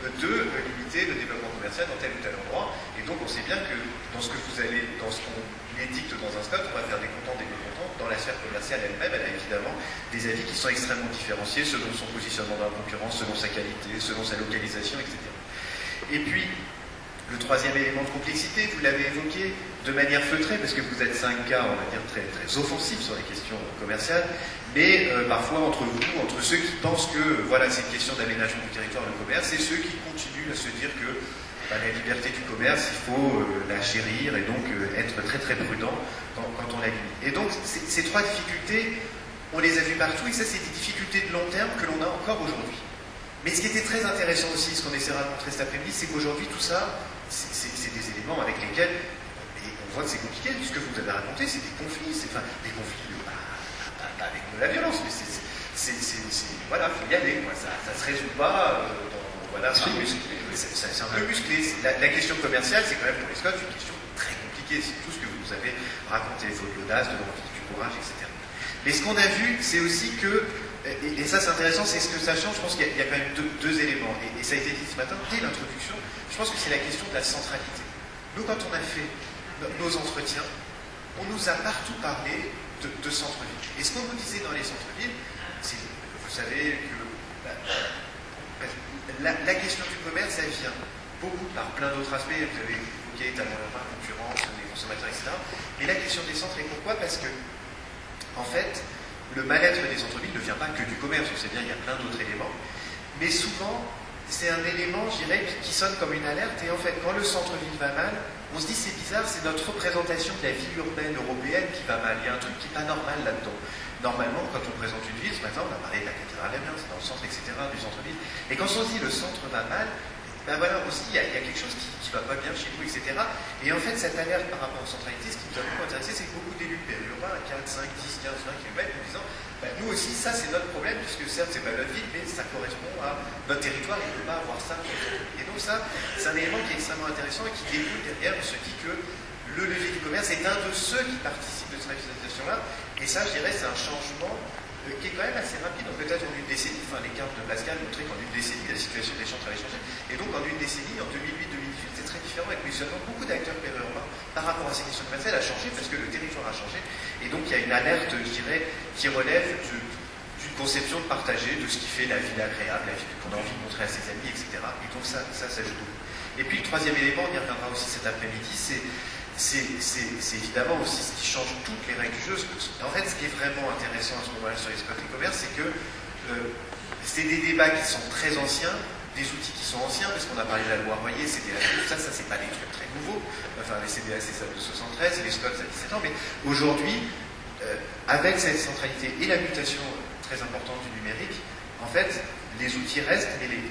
de limiter le développement commercial dans tel ou tel endroit. Et donc on sait bien que dans ce qu'on édicte dans un SCOT, on va faire des contents, des mécontents. Dans la sphère commerciale elle-même, elle a évidemment des avis qui sont extrêmement différenciés selon son positionnement dans la concurrence, selon sa qualité, selon sa localisation, etc. Et puis, le troisième élément de complexité, vous l'avez évoqué de manière feutrée, parce que vous êtes 5 cas, on va dire, très, très offensifs sur les questions commerciales, mais parfois entre vous, entre ceux qui pensent que voilà, c'est une question d'aménagement du territoire, le commerce, et ceux qui continuent à se dire que la liberté du commerce, il faut la chérir et donc être très très prudent quand on la limite. Et donc, ces trois difficultés, on les a vues partout, et ça, c'est des difficultés de long terme que l'on a encore aujourd'hui. Mais ce qui était très intéressant aussi, ce qu'on essaiera de montrer cet après-midi, c'est qu'aujourd'hui, tout ça, c'est des éléments avec lesquels, et on voit que c'est compliqué, ce que vous avez raconté, c'est des conflits, des conflits, pas avec de la violence, mais voilà, il faut y aller, quoi. Ça ne se résout pas, voilà, c'est un peu musclé. La question commerciale, c'est quand même pour les SCOT une question très compliquée, c'est tout ce que vous nous avez raconté, il faut de l'audace, de l'envie, du courage, etc. Mais ce qu'on a vu, c'est aussi que, et ça c'est intéressant, c'est ce que ça change, je pense qu'il y a quand même deux éléments, et ça a été dit ce matin, dès l'introduction, je pense que c'est la question de la centralité. Nous, quand on a fait nos entretiens, on nous a partout parlé de centre-ville. Et ce qu'on nous disait dans les centres-villes, c'est, vous savez, que la question du commerce, elle vient beaucoup par plein d'autres aspects, vous avez évoqué talent urbain, concurrence, les consommateurs, etc. Et la question des centres est pourquoi? Parce que, en fait, le mal-être des centres-villes ne vient pas que du commerce, on sait bien, il y a plein d'autres éléments, mais souvent, c'est un élément, je dirais, qui sonne comme une alerte, et en fait, quand le centre-ville va mal, on se dit c'est bizarre, c'est notre représentation de la vie urbaine européenne qui va mal, il y a un truc qui n'est pas normal là-dedans. normalement, quand on présente une ville, ce matin, on a parlé de la cathédrale d'Amiens, c'est dans le centre, etc., du centre-ville. Et quand on se dit le centre va mal, ben voilà, aussi, il y a quelque chose qui ne va pas bien chez nous, etc. Et en fait, cette alerte par rapport aux centralités, ce qui nous a beaucoup intéressé, c'est que beaucoup d'élus périurbains, à 4, 5, 10, 15, 20 km, nous disant, ben, nous aussi, ça c'est notre problème, puisque certes, c'est pas notre ville, mais ça correspond à notre territoire, et on ne peut pas avoir ça. Et donc ça, c'est un élément qui est extrêmement intéressant et qui découle derrière, on se dit que le levier du commerce est un de ceux qui participent de cette revitalisation-là. Et ça, je dirais, c'est un changement qui est quand même assez rapide. Donc peut-être en une décennie, enfin les cartes de Pascal montraient qu'en une décennie, la situation des champs avait changé. Et donc en une décennie, en 2008-2018, c'est très différent avec le positionnement de beaucoup d'acteurs périurbains par rapport à ces questions commerciales a changé parce que le territoire a changé. Et donc il y a une alerte, je dirais, qui relève d'une conception de partager de ce qui fait la ville agréable, la ville qu'on a envie de montrer à ses amis, etc. Et donc ça joue beaucoup. Et puis le troisième élément, on y reviendra aussi cet après-midi, c'est évidemment aussi ce qui change toutes les règles du jeu. En fait, ce qui est vraiment intéressant à ce moment-là sur les spots e-commerce, c'est que c'est des débats qui sont très anciens, des outils qui sont anciens, parce qu'on a parlé de la loi Royer, CDH, ça c'est pas des trucs très nouveaux. Enfin, les CDH, c'est ça de 73, et les spots, ça de 17 ans. Mais aujourd'hui, avec cette centralité et la mutation très importante du numérique, en fait, les outils restent, mais les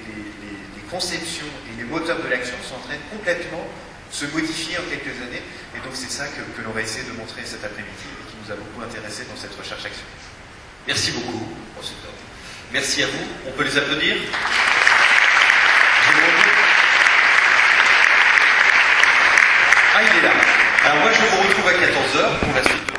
conceptions et les moteurs de l'action sont en train de complètement se modifier en quelques années. Et donc c'est ça que l'on va essayer de montrer cet après-midi et qui nous a beaucoup intéressé dans cette recherche-action. Merci beaucoup. Merci à vous. On peut les applaudir. Ah, il est là. Alors moi je vous retrouve à 14h pour la suite de